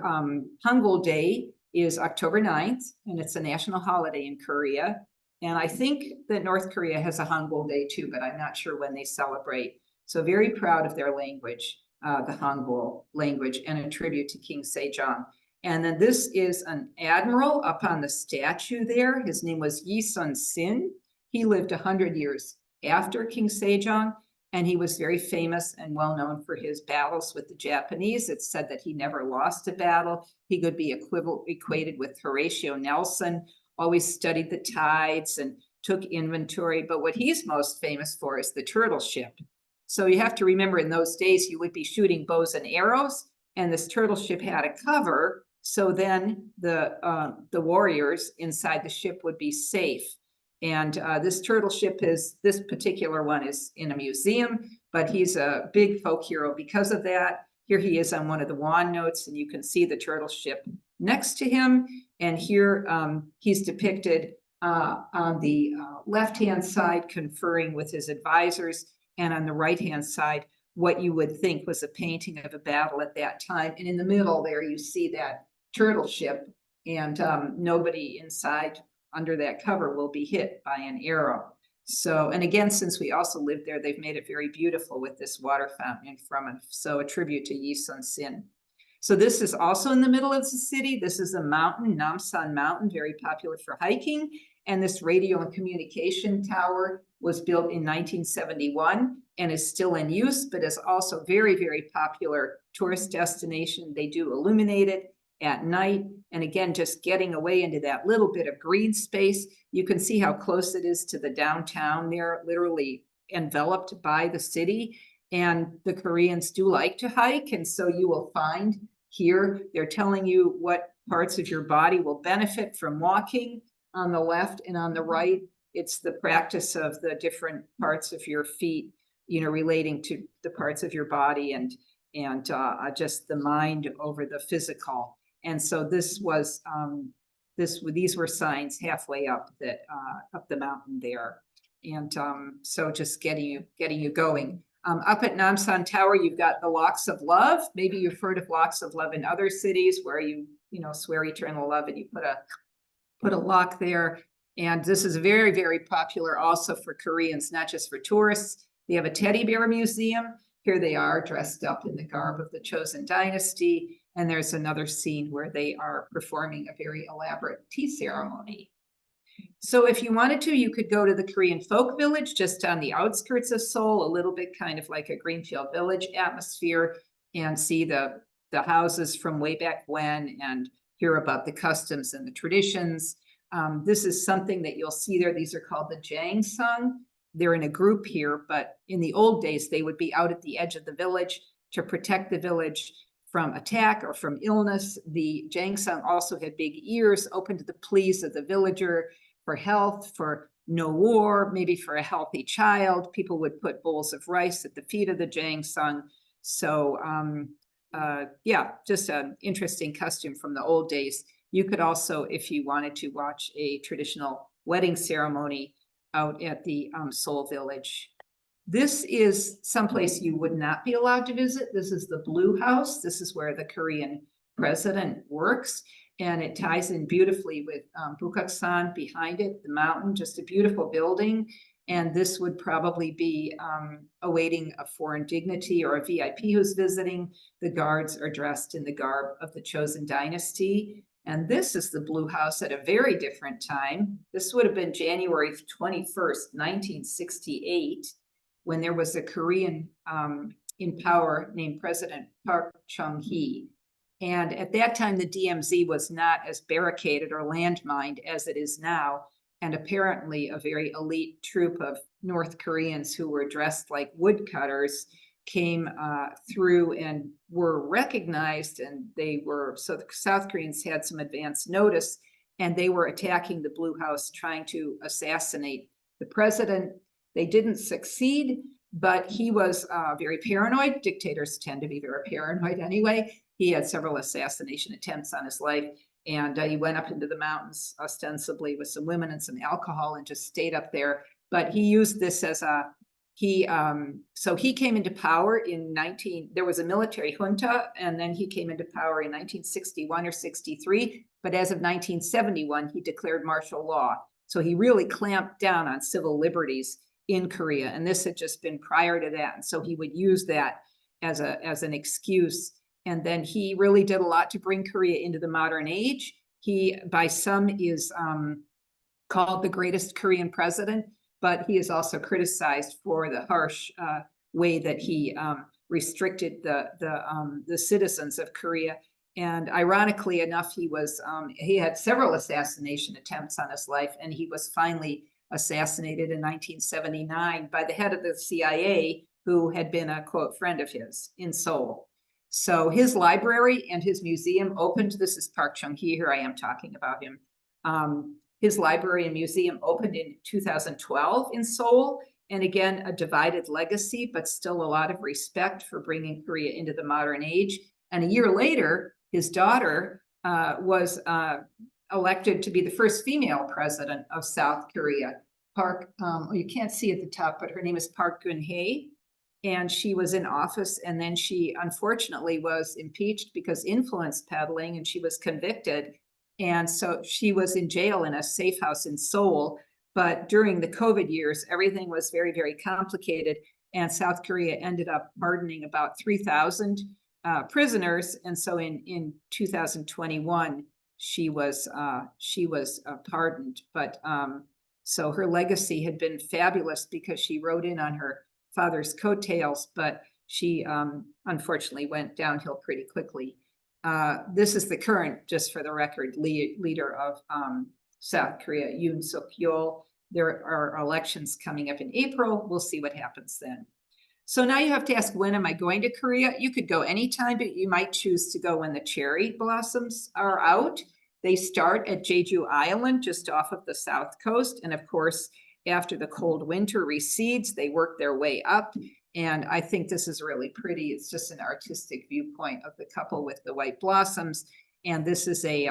Hangul Day is October 9th, and it's a national holiday in Korea. And I think that North Korea has a Hangul Day too, but I'm not sure when they celebrate. So very proud of their language, the Hangul language, and a tribute to King Sejong. And then this is an admiral up on the statue there. His name was Yi Sun-sin. He lived 100 years after King Sejong, and he was very famous and well known for his battles with the Japanese. It's said that he never lost a battle. He could be equated with Horatio Nelson, always studied the tides and took inventory. But what he's most famous for is the turtle ship. So you have to remember, in those days, you would be shooting bows and arrows, and this turtle ship had a cover. So then the warriors inside the ship would be safe. And this turtle ship this particular one is in a museum, but he's a big folk hero because of that. Here he is on one of the wand notes, and you can see the turtle ship next to him. And here he's depicted on the left-hand side conferring with his advisors, and on the right-hand side, what you would think was a painting of a battle at that time. And in the middle there, you see that turtle ship, and nobody inside under that cover will be hit by an arrow. So, and again, since we also lived there, they've made it very beautiful with this water fountain in front of, so a tribute to Yi Sun-sin. So this is also in the middle of the city. This is a mountain, Namsan Mountain, very popular for hiking. And this radio and communication tower was built in 1971 and is still in use, but is also very, very popular tourist destination. They do illuminate it at night. And again, just getting away into that little bit of green space, you can see how close it is to the downtown there, literally enveloped by the city. And the Koreans do like to hike. And so you will find here, they're telling you what parts of your body will benefit from walking. On the left and on the right, it's the practice of the different parts of your feet, relating to the parts of your body and just the mind over the physical. And so this was these were signs halfway up up the mountain there, and so just getting you going. Up at Namsan Tower, you've got the Locks of Love. Maybe you've heard of Locks of Love in other cities where you swear eternal love and you put a lock there. And this is very, very popular also for Koreans, not just for tourists. They have a teddy bear museum. Here they are dressed up in the garb of the Chosun dynasty. And there's another scene where they are performing a very elaborate tea ceremony. So if you wanted to, you could go to the Korean folk village just on the outskirts of Seoul, a little bit kind of like a Greenfield Village atmosphere, and see the houses from way back when and hear about the customs and the traditions. This is something that you'll see there. These are called the Jangsung. They're in a group here, but in the old days, they would be out at the edge of the village to protect the village from attack or from illness. The Jangsung also had big ears open to the pleas of the villager for health, for no war, maybe for a healthy child. People would put bowls of rice at the feet of the Jang Sung. So yeah, just an interesting costume from the old days. You could also, if you wanted to, watch a traditional wedding ceremony out at the Seoul Village. This is someplace you would not be allowed to visit. This is the Blue House. This is where the Korean president works. And it ties in beautifully with Bukaksan behind it, the mountain, just a beautiful building. And this would probably be awaiting a foreign dignity or a VIP who's visiting. The guards are dressed in the garb of the Chosun dynasty. And this is the Blue House at a very different time. This would have been January 21st, 1968, when there was a Korean in power named President Park Chung-hee. And at that time, the DMZ was not as barricaded or landmined as it is now. And apparently a very elite troop of North Koreans who were dressed like woodcutters came through and were recognized, and so the South Koreans had some advance notice, and they were attacking the Blue House, trying to assassinate the president. They didn't succeed, but he was very paranoid. Dictators tend to be very paranoid anyway. He had several assassination attempts on his life, and he went up into the mountains ostensibly with some women and some alcohol and just stayed up there. But he used this as so he came into power in there was a military junta, and then he came into power in 1961 or 63. But as of 1971, he declared martial law. So he really clamped down on civil liberties in Korea. And this had just been prior to that. And so he would use that as an excuse. And then he really did a lot to bring Korea into the modern age. He, by some, is called the greatest Korean president, but he is also criticized for the harsh way that he restricted the citizens of Korea. And ironically enough, he had several assassination attempts on his life, and he was finally assassinated in 1979 by the head of the CIA, who had been a, quote, friend of his in Seoul. So his library and his museum opened. This is Park Chung-hee. Here I am talking about him. His library and museum opened in 2012 in Seoul. And again, a divided legacy, but still a lot of respect for bringing Korea into the modern age. And a year later, his daughter was elected to be the first female president of South Korea. Park, you can't see at the top, but her name is Park Geun-hye. And she was in office, and then she unfortunately was impeached because influence peddling, and she was convicted. And so she was in jail in a safe house in Seoul. But during the COVID years, everything was very, very complicated. And South Korea ended up pardoning about 3,000 prisoners. And so in 2021, she was pardoned. But so her legacy had been fabulous because she rode in on her father's coattails, but she unfortunately went downhill pretty quickly. This is the current, just for the record, leader of South Korea, Yoon Suk-yeol. There are elections coming up in April. We'll see what happens then. So now you have to ask, when am I going to Korea? You could go anytime, but you might choose to go when the cherry blossoms are out. They start at Jeju Island, just off of the south coast. And of course, after the cold winter recedes, they work their way up. And I think this is really pretty. It's just an artistic viewpoint of the couple with the white blossoms. And this is a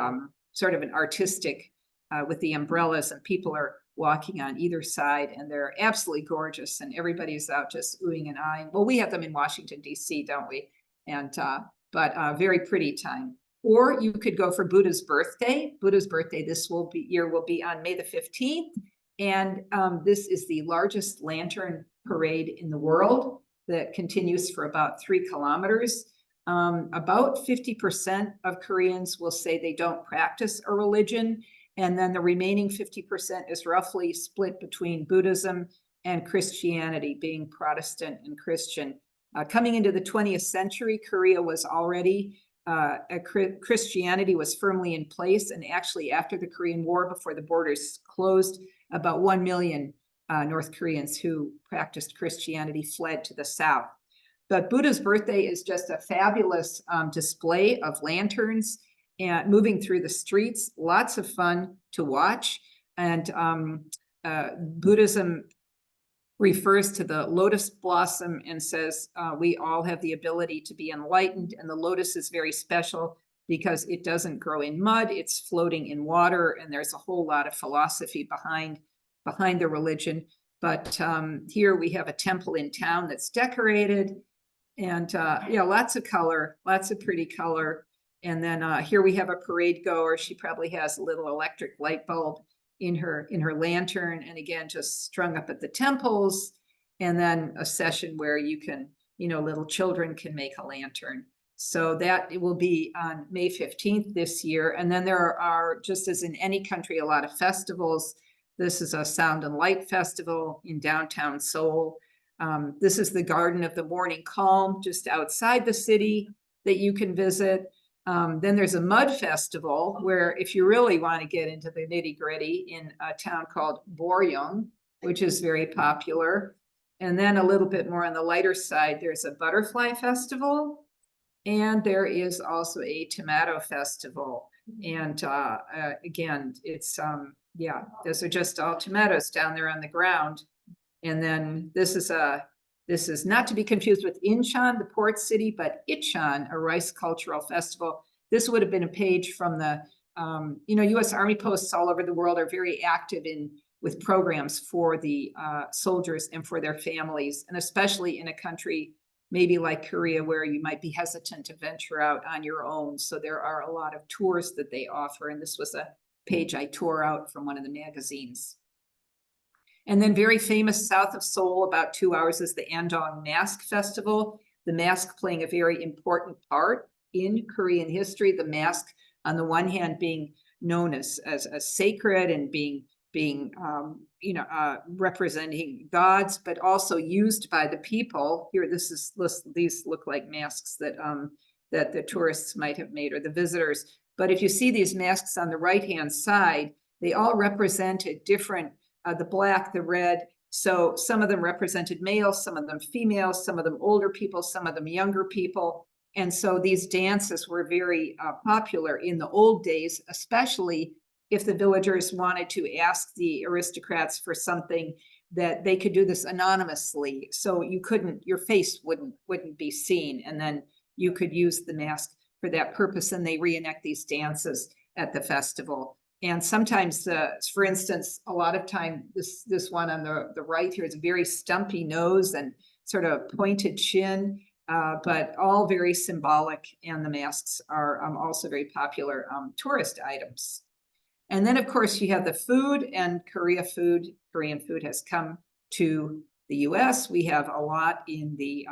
sort of an artistic with the umbrellas, and people are walking on either side, and they're absolutely gorgeous. And everybody's out just oohing and eyeing. Well, we have them in Washington, D.C., don't we? And but very pretty time. Or you could go for Buddha's birthday. Buddha's birthday this year will be on May the 15th. And this is the largest lantern parade in the world that continues for about 3 kilometers. About 50% of Koreans will say they don't practice a religion. And then the remaining 50% is roughly split between Buddhism and Christianity, being Protestant and Christian. Coming into the 20th century, Korea was already, Christianity was firmly in place. And actually after the Korean War, before the borders closed, about 1 million North Koreans who practiced Christianity fled to the south. But Buddha's birthday is just a fabulous display of lanterns and moving through the streets. Lots of fun to watch. And Buddhism refers to the lotus blossom and says we all have the ability to be enlightened, and the lotus is very special because it doesn't grow in mud, it's floating in water, and there's a whole lot of philosophy behind the religion. But here we have a temple in town that's decorated, and yeah, lots of color, lots of pretty color. And then here we have a parade goer. She probably has a little electric light bulb in her lantern, and again, just strung up at the temples. And then a session where you can, little children can make a lantern. So that it will be on May 15th this year. And then there are, just as in any country, a lot of festivals. This is a Sound and Light Festival in downtown Seoul. This is the Garden of the Morning Calm just outside the city that you can visit. Then there's a mud festival where if you really want to get into the nitty gritty, in a town called Boryong, which is very popular. And then a little bit more on the lighter side, there's a butterfly festival. And there is also a tomato festival. And again, it's, yeah, those are just all tomatoes down there on the ground. And then this is not to be confused with Incheon, the port city, but Icheon, a rice cultural festival. This would have been a page from the, U.S. Army posts all over the world are very active with programs for the soldiers and for their families, and especially in a country maybe like Korea, where you might be hesitant to venture out on your own. So there are a lot of tours that they offer. And this was a page I tore out from one of the magazines. And then very famous south of Seoul, about 2 hours, is the Andong Mask Festival. The mask playing a very important part in Korean history. The mask, on the one hand, being known as sacred and being representing gods, but also used by the people. Here, these look like masks that the tourists might have made, or the visitors. But if you see these masks on the right-hand side, they all represented different, the black, the red. So some of them represented males, some of them females, some of them older people, some of them younger people. And so these dances were very popular in the old days, especially if the villagers wanted to ask the aristocrats for something, that they could do this anonymously. So your face wouldn't be seen. And then you could use the mask for that purpose. And they reenact these dances at the festival. And sometimes, for instance, a lot of time, this one on the right here is a very stumpy nose and sort of pointed chin, but all very symbolic. And the masks are also very popular tourist items. And then, of course, you have the food, and Korean food has come to the US. We have a lot in the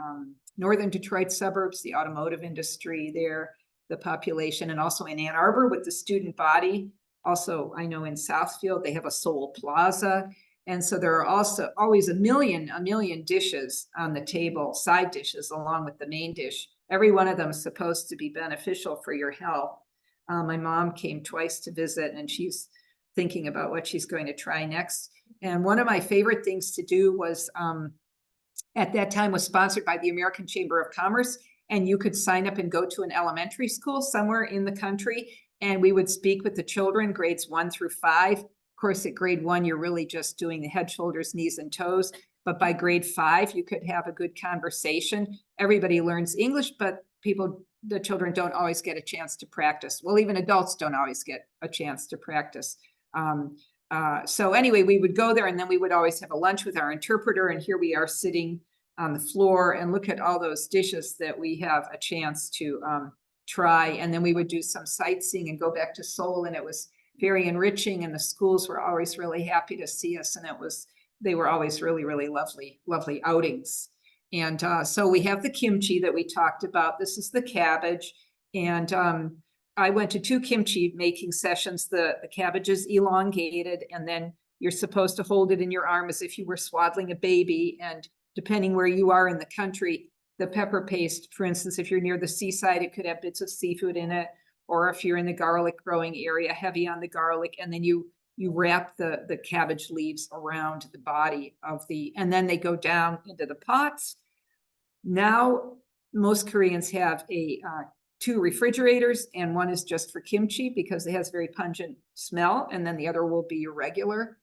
northern Detroit suburbs, the automotive industry there, the population, and also in Ann Arbor with the student body. Also, I know in Southfield, they have a Seoul Plaza. And so there are also always a million dishes on the table, side dishes, along with the main dish. Every one of them is supposed to be beneficial for your health. My mom came twice to visit, and she's thinking about what she's going to try next. And one of my favorite things to do was, at that time, was sponsored by the American Chamber of Commerce. And you could sign up and go to an elementary school somewhere in the country. And we would speak with the children, grades 1 through 5. Of course, at grade 1, you're really just doing the head, shoulders, knees, and toes. But by grade 5, you could have a good conversation. Everybody learns English, but the children don't always get a chance to practice. Well, even adults don't always get a chance to practice. So anyway, we would go there, and then we would always have a lunch with our interpreter. And here we are sitting on the floor, and look at all those dishes that we have a chance to try. And then we would do some sightseeing and go back to Seoul, and it was very enriching. And the schools were always really happy to see us. And they were always really, really lovely outings. And so we have the kimchi that we talked about. This is the cabbage. And I went to 2 kimchi making sessions. The cabbage is elongated, and then you're supposed to hold it in your arm as if you were swaddling a baby. And depending where you are in the country, the pepper paste, for instance, if you're near the seaside, it could have bits of seafood in it. Or if you're in the garlic growing area, heavy on the garlic. And then you wrap the cabbage leaves around the body of and then they go down into the pots. Now, most Koreans have a 2 refrigerators, and one is just for kimchi because it has very pungent smell, and then the other will be your regular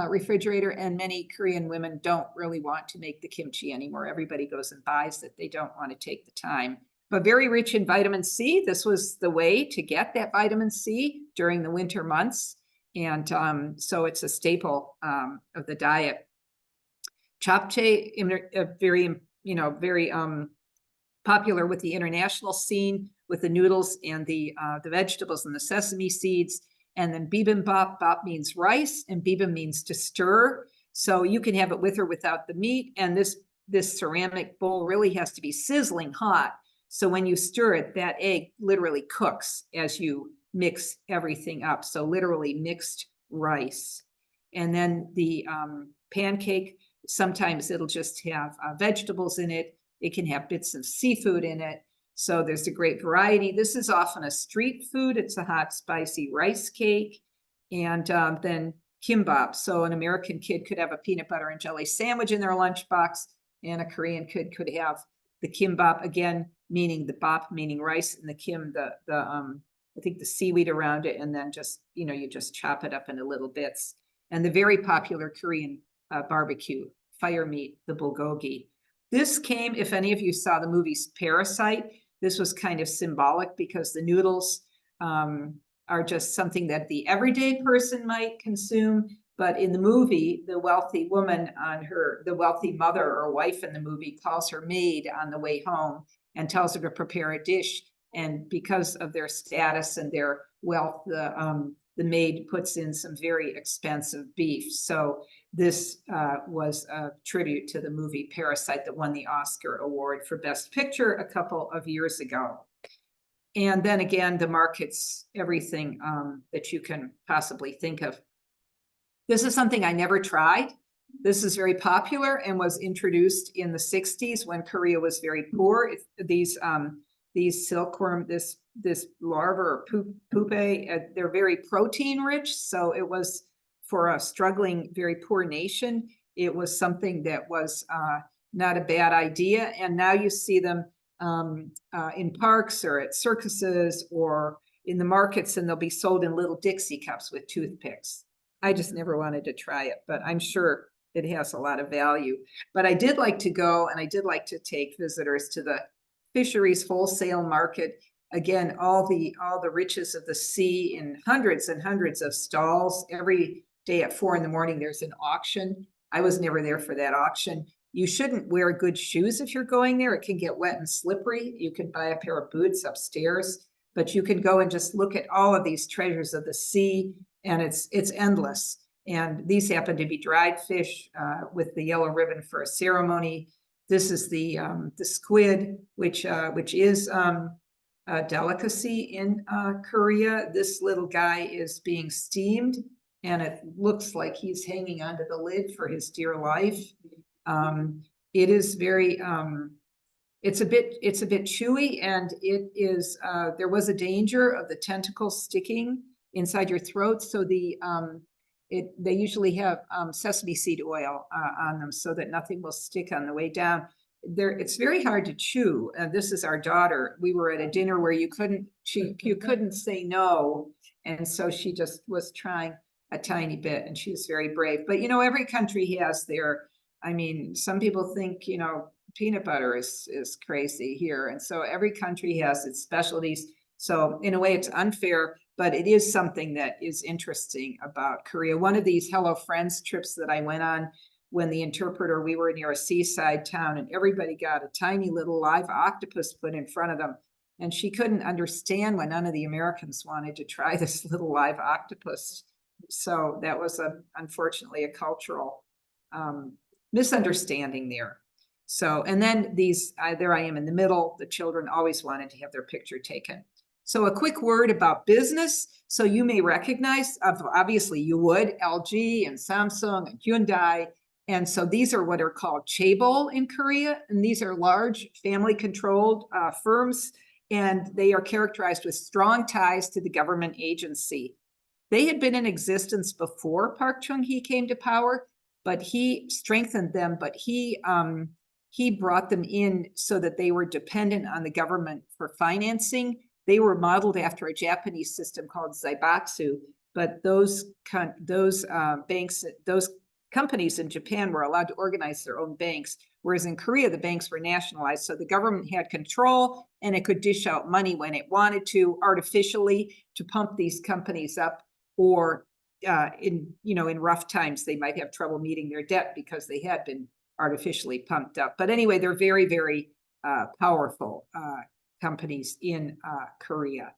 refrigerator. And many Korean women don't really want to make the kimchi anymore. Everybody goes and buys it. They don't want to take the time. But very rich in vitamin C. This was the way to get that vitamin C during the winter months. And so it's a staple of the diet. Japchae, very, very popular with the international scene, with the noodles and the vegetables and the sesame seeds. And then bibimbap, bap means rice, and bibim means to stir. So you can have it with or without the meat. And this ceramic bowl really has to be sizzling hot. So when you stir it, that egg literally cooks as you mix everything up. So literally mixed rice. And then the pancake, sometimes it'll just have vegetables in it. It can have bits of seafood in it. So there's a great variety. This is often a street food. It's a hot, spicy rice cake. And then kimbap. So an American kid could have a peanut butter and jelly sandwich in their lunchbox, and a Korean kid could have the kimbap, again, meaning the bap, meaning rice, and the kim, I think the seaweed around it, and then just, you just chop it up into little bits. And the very popular Korean barbecue, fire meat, the bulgogi. This came, if any of you saw the movies Parasite, this was kind of symbolic because the noodles are just something that the everyday person might consume. But in the movie, the wealthy woman the wealthy mother or wife in the movie calls her maid on the way home and tells her to prepare a dish. And because of their status and their wealth, the maid puts in some very expensive beef. So this was a tribute to the movie Parasite that won the Oscar Award for Best Picture a couple of years ago. And then again, the markets, everything that you can possibly think of. This is something I never tried. This is very popular and was introduced in the 60s when Korea was very poor. These silkworm, this larva or pupae, they're very protein rich. So it was, for a struggling, very poor nation, it was something that was not a bad idea. And now you see them in parks or at circuses or in the markets, and they'll be sold in little Dixie cups with toothpicks. I just never wanted to try it, but I'm sure it has a lot of value. But I did like to go, and I did like to take visitors to the fisheries wholesale market. Again, all the riches of the sea in hundreds and hundreds of stalls. Every day at 4 a.m, there's an auction. I was never there for that auction. You shouldn't wear good shoes if you're going there. It can get wet and slippery. You can buy a pair of boots upstairs, but you can go and just look at all of these treasures of the sea, and it's endless. And these happen to be dried fish with the yellow ribbon for a ceremony. This is the squid, which is a delicacy in Korea. This little guy is being steamed, and it looks like he's hanging onto the lid for his dear life. It is very, it's a bit chewy, and it is, there was a danger of the tentacles sticking inside your throat. So they usually have sesame seed oil on them so that nothing will stick on the way down. It's very hard to chew. This is our daughter. We were at a dinner where you couldn't say no. And so she just was trying a tiny bit, and she was very brave. But, every country has some people think, peanut butter is crazy here. And so every country has its specialties. So in a way it's unfair, but it is something that is interesting about Korea. One of these Hello Friends trips that I went on, when the interpreter, we were near a seaside town, and everybody got a tiny little live octopus put in front of them. And she couldn't understand why none of the Americans wanted to try this little live octopus. So that was unfortunately a cultural misunderstanding there. So, and then there I am in the middle. The children always wanted to have their picture taken. So a quick word about business. So you may recognize, obviously you would, LG and Samsung and Hyundai. And so these are what are called chaebol in Korea. And these are large family-controlled firms, and they are characterized with strong ties to the government agency. They had been in existence before Park Chung-hee came to power, but he strengthened them, but he brought them in so that they were dependent on the government for financing. They were modeled after a Japanese system called Zaibatsu, but those banks, those companies in Japan were allowed to organize their own banks, whereas in Korea, the banks were nationalized. So the government had control and it could dish out money when it wanted to artificially to pump these companies up, or in rough times, they might have trouble meeting their debt because they had been artificially pumped up. But anyway, they're very, very powerful companies in Korea.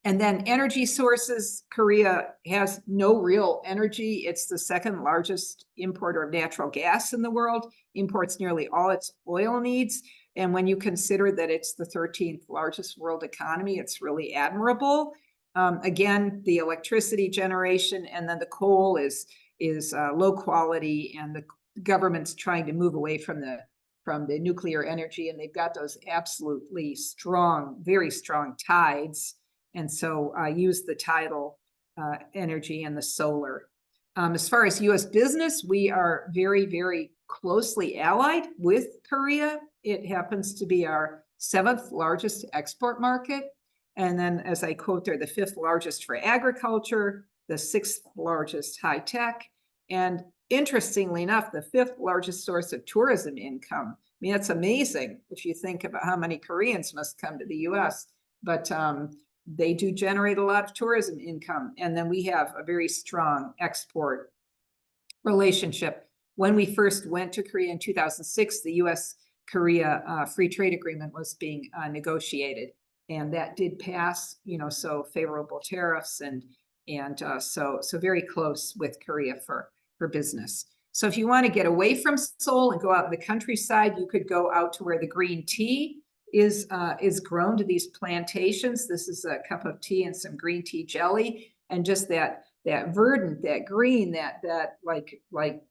And then energy sources, Korea has no real energy. It's the second largest importer of natural gas in the world, imports nearly all its oil needs. And when you consider that it's the 13th largest world economy, it's really admirable. Again, the electricity generation and then the coal is low quality, and the government's trying to move away from the nuclear energy, and they've got those absolutely strong, very strong tides. And so use the tidal energy and the solar. As far as US business, we are very, very closely allied with Korea. It happens to be our 7th largest export market. And then, as I quote there, the 5th largest for agriculture, the 6th largest high tech, and interestingly enough, the 5th largest source of tourism income. I mean, that's amazing if you think about how many Koreans must come to the US, but they do generate a lot of tourism income. And then we have a very strong export relationship. When we first went to Korea in 2006, the US-Korea free trade agreement was being negotiated. And that did pass, so favorable tariffs and so very close with Korea for business. So if you want to get away from Seoul and go out in the countryside, you could go out to where the green tea is grown, to these plantations. This is a cup of tea and some green tea jelly, and just that verdant, that green, that like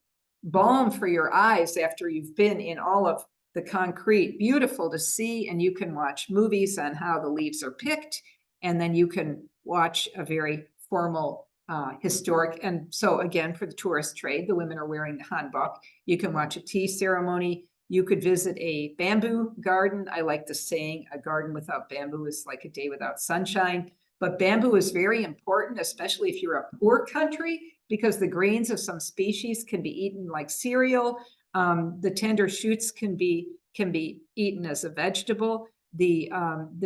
balm for your eyes after you've been in all of the concrete. Beautiful to see, and you can watch movies on how the leaves are picked, and then you can watch a very formal historic. And so again, for the tourist trade, the women are wearing the hanbok. You can watch a tea ceremony. You could visit a bamboo garden. I like the saying, a garden without bamboo is like a day without sunshine. But bamboo is very important, especially if you're a poor country, because the grains of some species can be eaten like cereal. The tender shoots can be eaten as a vegetable. The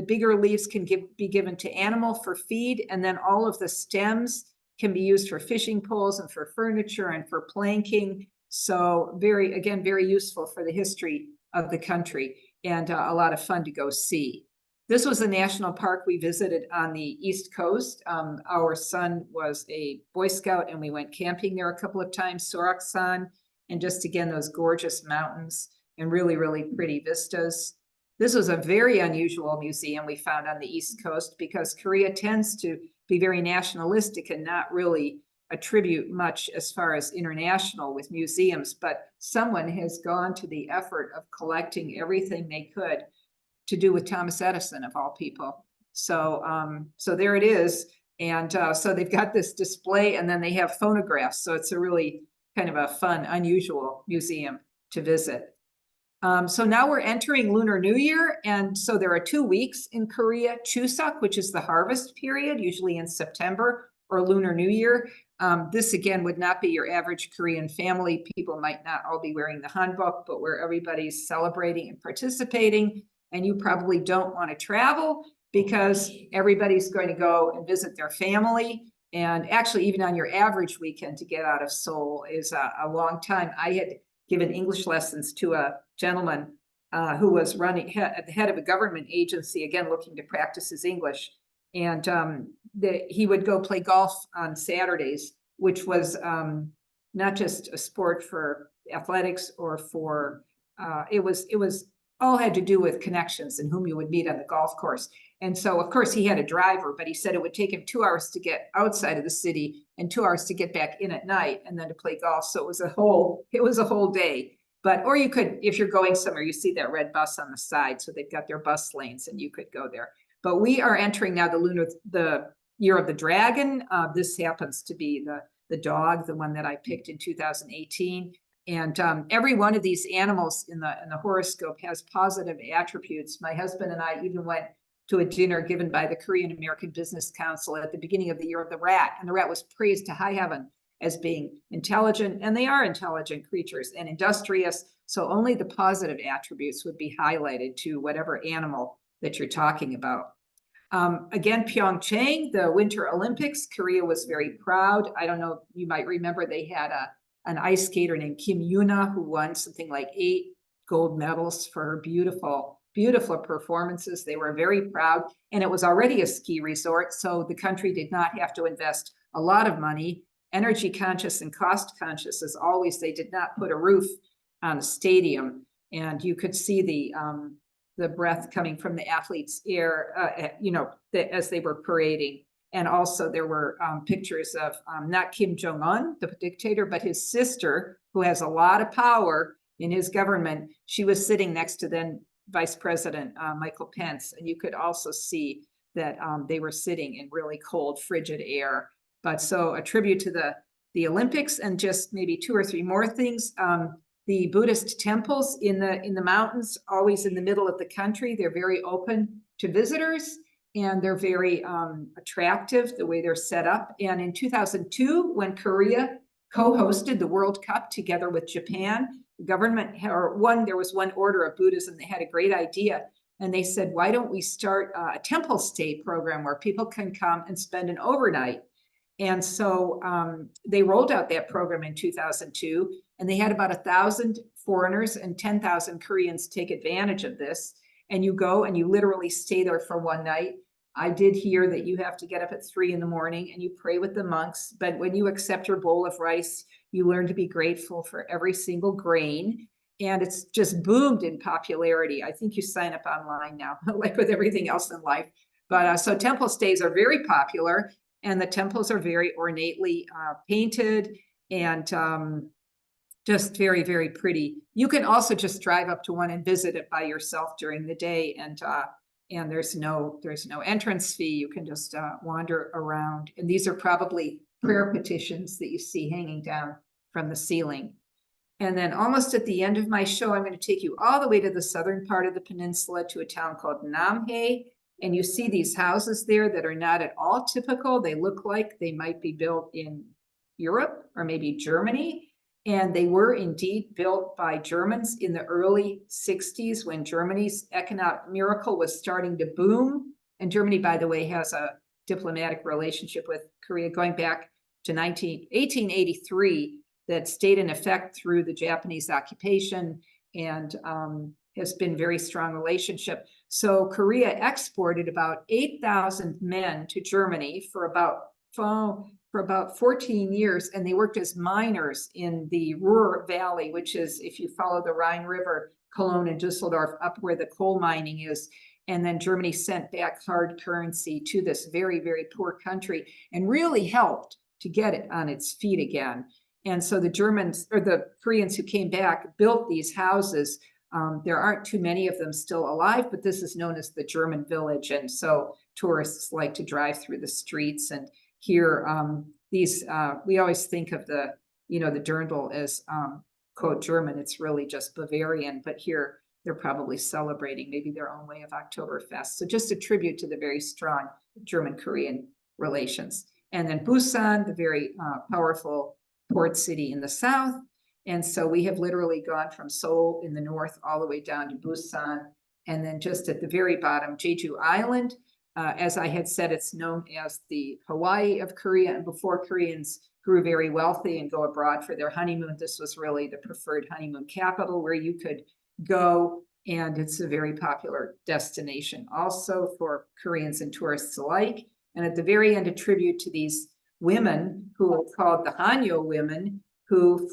bigger leaves can be given to animal for feed, and then all of the stems can be used for fishing poles and for furniture and for planking. So very useful for the history of the country, and a lot of fun to go see. This was a national park we visited on the East Coast. Our son was a Boy Scout, and we went camping there a couple of times, Soraksan, and just again, those gorgeous mountains and really, really pretty vistas. This was a very unusual museum we found on the East Coast, because Korea tends to be very nationalistic and not really attribute much as far as international with museums, but someone has gone to the effort of collecting everything they could to do with Thomas Edison, of all people. So there it is. And so they've got this display, and then they have phonographs. So it's a really kind of a fun, unusual museum to visit. So now we're entering Lunar New Year. And so there are 2 weeks in Korea: Chuseok, which is the harvest period, usually in September, or Lunar New Year. This again would not be your average Korean family. People might not all be wearing the hanbok, but where everybody's celebrating and participating. And you probably don't want to travel because everybody's going to go and visit their family. And actually, even on your average weekend, to get out of Seoul is a long time. I had given English lessons to a gentleman who was running at the head of a government agency, again, looking to practice his English. And he would go play golf on Saturdays, which was not just a sport for athletics or for, it was all had to do with connections and whom you would meet on the golf course. And so, of course, he had a driver, but he said it would take him 2 hours to get outside of the city and 2 hours to get back in at night and then to play golf. So it was a whole day. But, or you could, if you're going somewhere, you see that red bus on the side. So they've got their bus lanes and you could go there. But we are entering now the year of the dragon. This happens to be the dog, the one that I picked in 2018. And every one of these animals in the horoscope has positive attributes. My husband and I even went to a dinner given by the Korean American Business Council at the beginning of the Year of the Rat. And the rat was praised to high heaven as being intelligent, and they are intelligent creatures, and industrious. So only the positive attributes would be highlighted to whatever animal that you're talking about. Again, Pyeongchang, the Winter Olympics, Korea was very proud. I don't know, you might remember they had an ice skater named Kim Yuna who won something like 8 gold medals for her beautiful, beautiful performances. They were very proud, and it was already a ski resort, so the country did not have to invest a lot of money. Energy conscious and cost conscious as always. They did not put a roof on the stadium, and you could see the breath coming from the athletes' air, as they were parading. And also there were pictures of not Kim Jong-un, the dictator, but his sister, who has a lot of power in his government. She was sitting next to then Vice President Michael Pence, and you could also see that they were sitting in really cold, frigid air. But so a tribute to the Olympics, and just maybe 2 or 3 more things. The Buddhist temples in the mountains, always in the middle of the country. They're very open to visitors, and they're very attractive the way they're set up. And in 2002, when Korea co-hosted the World Cup together with Japan, the government, there was one order of Buddhism. They had a great idea. And they said, why don't we start a temple stay program where people can come and spend an overnight? And so they rolled out that program in 2002, and they had about 1,000 foreigners and 10,000 Koreans take advantage of this. And you go and you literally stay there for one night. I did hear that you have to get up at 3 in the morning and you pray with the monks. But when you accept your bowl of rice, you learn to be grateful for every single grain. And it's just boomed in popularity. I think you sign up online now, like with everything else in life. But so temple stays are very popular. And the temples are very ornately painted and just very, very pretty. You can also just drive up to one and visit it by yourself during the day, and there's no entrance fee. You can just wander around. And these are probably prayer petitions that you see hanging down from the ceiling. And then almost at the end of my show, I'm going to take you all the way to the southern part of the peninsula to a town called Namhae. And you see these houses there that are not at all typical. They look like they might be built in Europe or maybe Germany. And they were indeed built by Germans in the early 60s when Germany's economic miracle was starting to boom. And Germany, by the way, has a diplomatic relationship with Korea going back to 1883 that stayed in effect through the Japanese occupation, and has been very strong relationship. So Korea exported about 8,000 men to Germany for about 14 years, and they worked as miners in the Ruhr Valley, which is, if you follow the Rhine River, Cologne and Düsseldorf, up where the coal mining is. And then Germany sent back hard currency to this very, very poor country and really helped to get it on its feet again. And so the Germans, or the Koreans who came back, built these houses. There aren't too many of them still alive, but this is known as the German village. And so tourists like to drive through the streets. And here, we always think of the Dirndl as, quote, German. It's really just Bavarian, but here they're probably celebrating maybe their own way of Oktoberfest. So just a tribute to the very strong German-Korean relations. And then Busan, the very powerful port city in the south. And so we have literally gone from Seoul in the north all the way down to Busan. And then just at the very bottom, Jeju Island. As I had said, it's known as the Hawaii of Korea. And before Koreans grew very wealthy and go abroad for their honeymoon, this was really the preferred honeymoon capital where you could go. And it's a very popular destination also for Koreans and tourists alike. And at the very end, a tribute to these women who are called the Hanyo women, who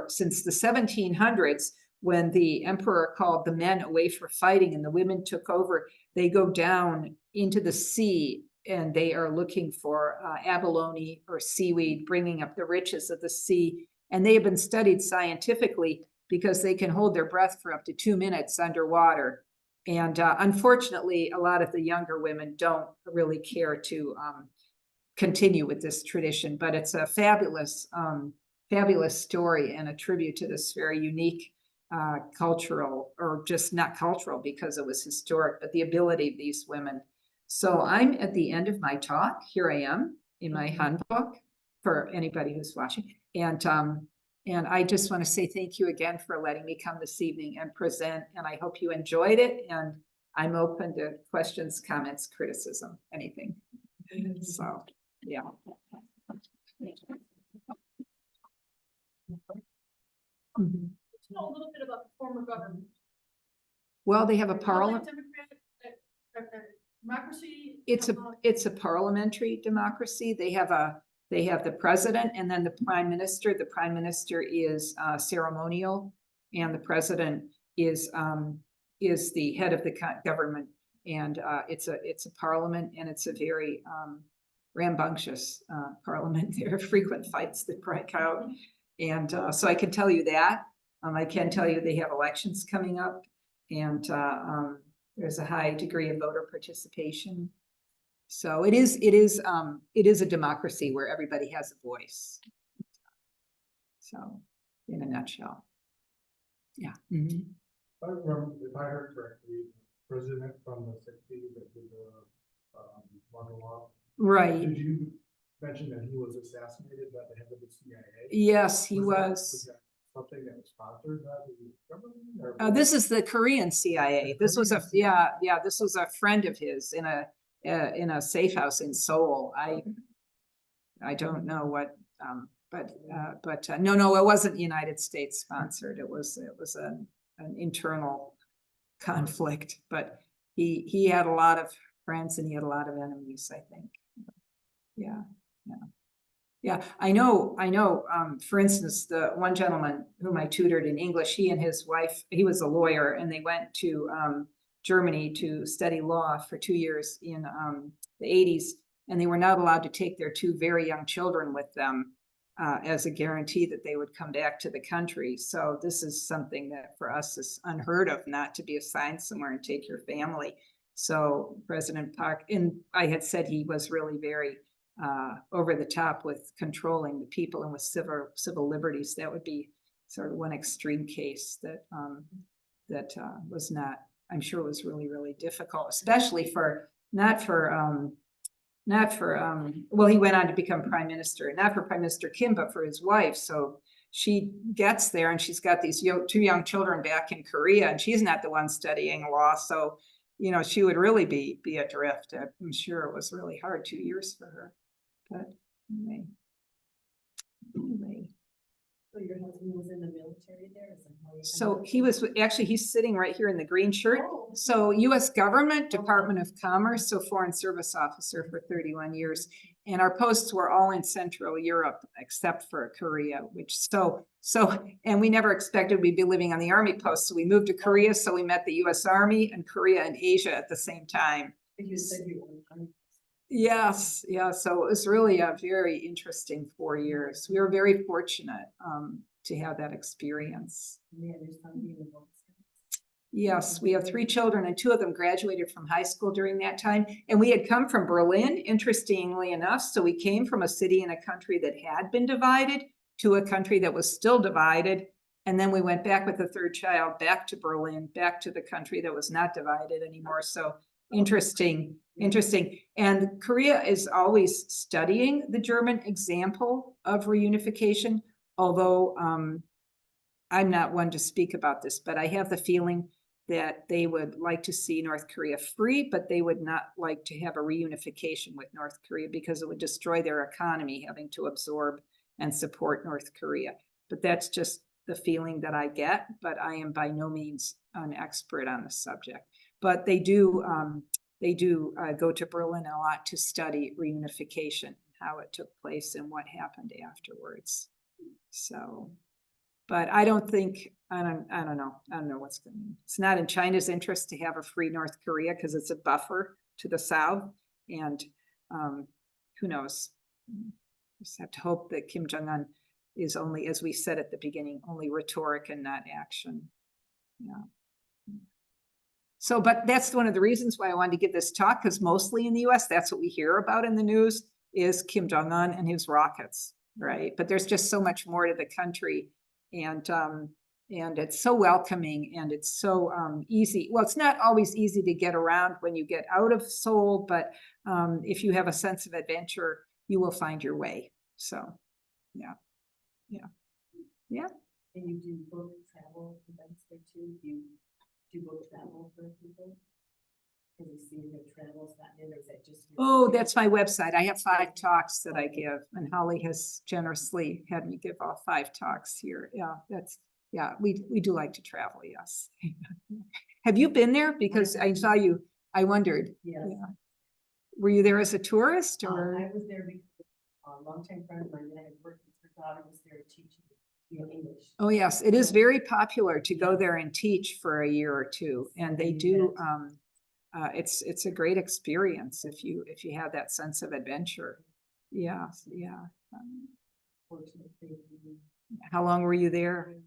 since the 1700s, when the emperor called the men away for fighting and the women took over, they go down into the sea and they are looking for abalone or seaweed, bringing up the riches of the sea. And they have been studied scientifically because they can hold their breath for up to 2 minutes underwater. And unfortunately, a lot of the younger women don't really care to continue with this tradition, but it's a fabulous story and a tribute to this very unique cultural, or just not cultural because it was historic, but the ability of these women So I'm at the end of my talk. Here I am in my handbook for anybody who's watching. And I just want to say thank you again for letting me come this evening and present, and I hope you enjoyed it, and I'm open to questions, comments, criticism, anything. So, yeah. Mhm. Know a little bit about the former government. Well, they have a parliament. Democracy. It's a parliamentary democracy. They have the president and then the prime minister. The prime minister is ceremonial, and the president is the head of the government. And it's a parliament, and it's a very rambunctious parliament. There are frequent fights that break out, and so I can tell you that. I can tell you they have elections coming up, and there's a high degree of voter participation. So it is a democracy where everybody has a voice. So in a nutshell. Yeah. Mm-hmm. I remember, if I heard correctly, president from the 60s that did the martial law. Right. Did you mention that he was assassinated by the head of the CIA? Yes, he was. Was that something that was sponsored by the government? Or This is the Korean CIA. This was Korean CIA. this was a friend of his in a safe house in Seoul. I don't know what, but no, it wasn't United States sponsored. It was an internal conflict, but he had a lot of friends and he had a lot of enemies, I think. Yeah, I know, for instance, the one gentleman whom I tutored in English, he and his wife, he was a lawyer, and they went to Germany to study law for 2 years in the 80s, and they were not allowed to take their 2 very young children with them as a guarantee that they would come back to the country. So this is something that for us is unheard of, not to be assigned somewhere and take your family. So President Park, and I had said he was really very over the top with controlling the people and with civil liberties. That would be sort of one extreme case that was not, I'm sure was really, really difficult, especially for well, he went on to become prime minister, not for Prime Minister Kim, but for his wife. So she gets there and she's got these 2 young children back in Korea, and she's not the one studying law. So, she would really be adrift. I'm sure it was really hard 2 years for her. But anyway. So your husband was in the military there? Is that how you So he was, actually, he's sitting right here in the green shirt. So US government, Department of Commerce, so Foreign Service Officer for 31 years. And our posts were all in Central Europe, except for Korea, and we never expected we'd be living on the Army post. So we moved to Korea, so we met the US Army and Korea and Asia at the same time. You said you were. Yes, yeah, so it was really a very interesting 4 years. We were very fortunate to have that experience. Yes, we have 3 children, and 2 of them graduated from high school during that time. And we had come from Berlin, interestingly enough. So we came from a city in a country that had been divided to a country that was still divided. And then we went back with the 3rd child, back to Berlin, back to the country that was not divided anymore. So interesting. And Korea is always studying the German example of reunification, although I'm not one to speak about this, but I have the feeling that they would like to see North Korea free, but they would not like to have a reunification with North Korea because it would destroy their economy, having to absorb and support North Korea. But that's just the feeling that I get, but I am by no means an expert on the subject. But they do go to Berlin a lot to study reunification, how it took place and what happened afterwards. So, but I don't know what's going on. It's not in China's interest to have a free North Korea because it's a buffer to the south, and who knows? Just have to hope that Kim Jong-un is only, as we said at the beginning, only rhetoric and not action. Yeah. So, but that's one of the reasons why I wanted to give this talk, because mostly in the US, that's what we hear about in the news is Kim Jong-un and his rockets, right? But there's just so much more to the country. And And it's so welcoming and it's so easy. Well, it's not always easy to get around when you get out of Seoul, but if you have a sense of adventure, you will find your way. So, yeah. And you do book travel events there too? You do book travel for people? Can you see your travels that in, or is that just? Oh, that's my website. I have 5 talks that I give, and Holly has generously had me give all 5 talks here. Yeah, we do like to travel, yes. Have you been there? Because I saw you, I wondered, Yes. yeah. Were you there as a tourist or? I was there because a longtime friend of mine that I had worked with, her daughter was there teaching, English. Oh, yes, it is very popular to go there and teach for a year or 2, and they do, it's a great experience if you have that sense of adventure. Yeah. Fortunately. How long were you there?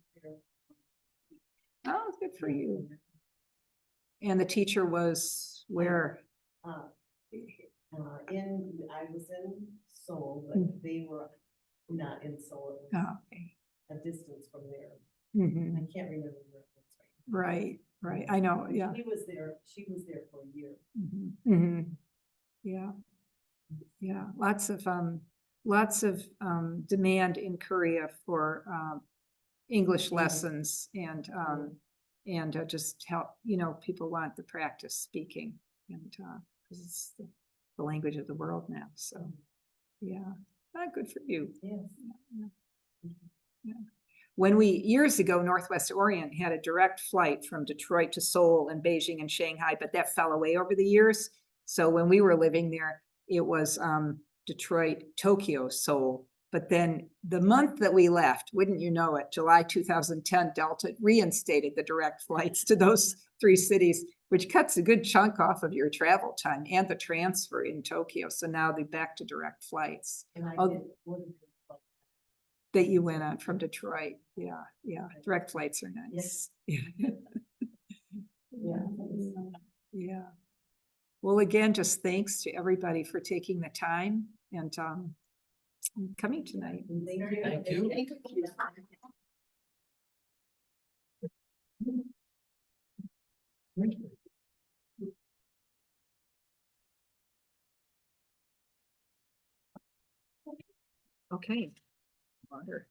Oh, good for you. And the teacher was where? I was in Seoul, Mm. but they were not in Seoul. It was Oh, okay. a distance from there. Mhm. I can't remember where it was right now. Right. I know, yeah. She was there for a year. Yeah. Lots of demand in Korea for English lessons and just help, people want the practice speaking and because it's the language of the world now. So, yeah, good for you. Yes. When years ago, Northwest Orient had a direct flight from Detroit to Seoul and Beijing and Shanghai, but that fell away over the years. So when we were living there, it was Detroit, Tokyo, Seoul. But then the month that we left, wouldn't you know it, July 2010, Delta reinstated the direct flights to those 3 cities, which cuts a good chunk off of your travel time and the transfer in Tokyo. So now they're back to direct flights. And I Oh. did one of the, That you went on from Detroit. Yeah. Direct flights are nice. yeah. Yeah. Well, again, just thanks to everybody for taking the time and coming tonight. Thank you. Okay. Water.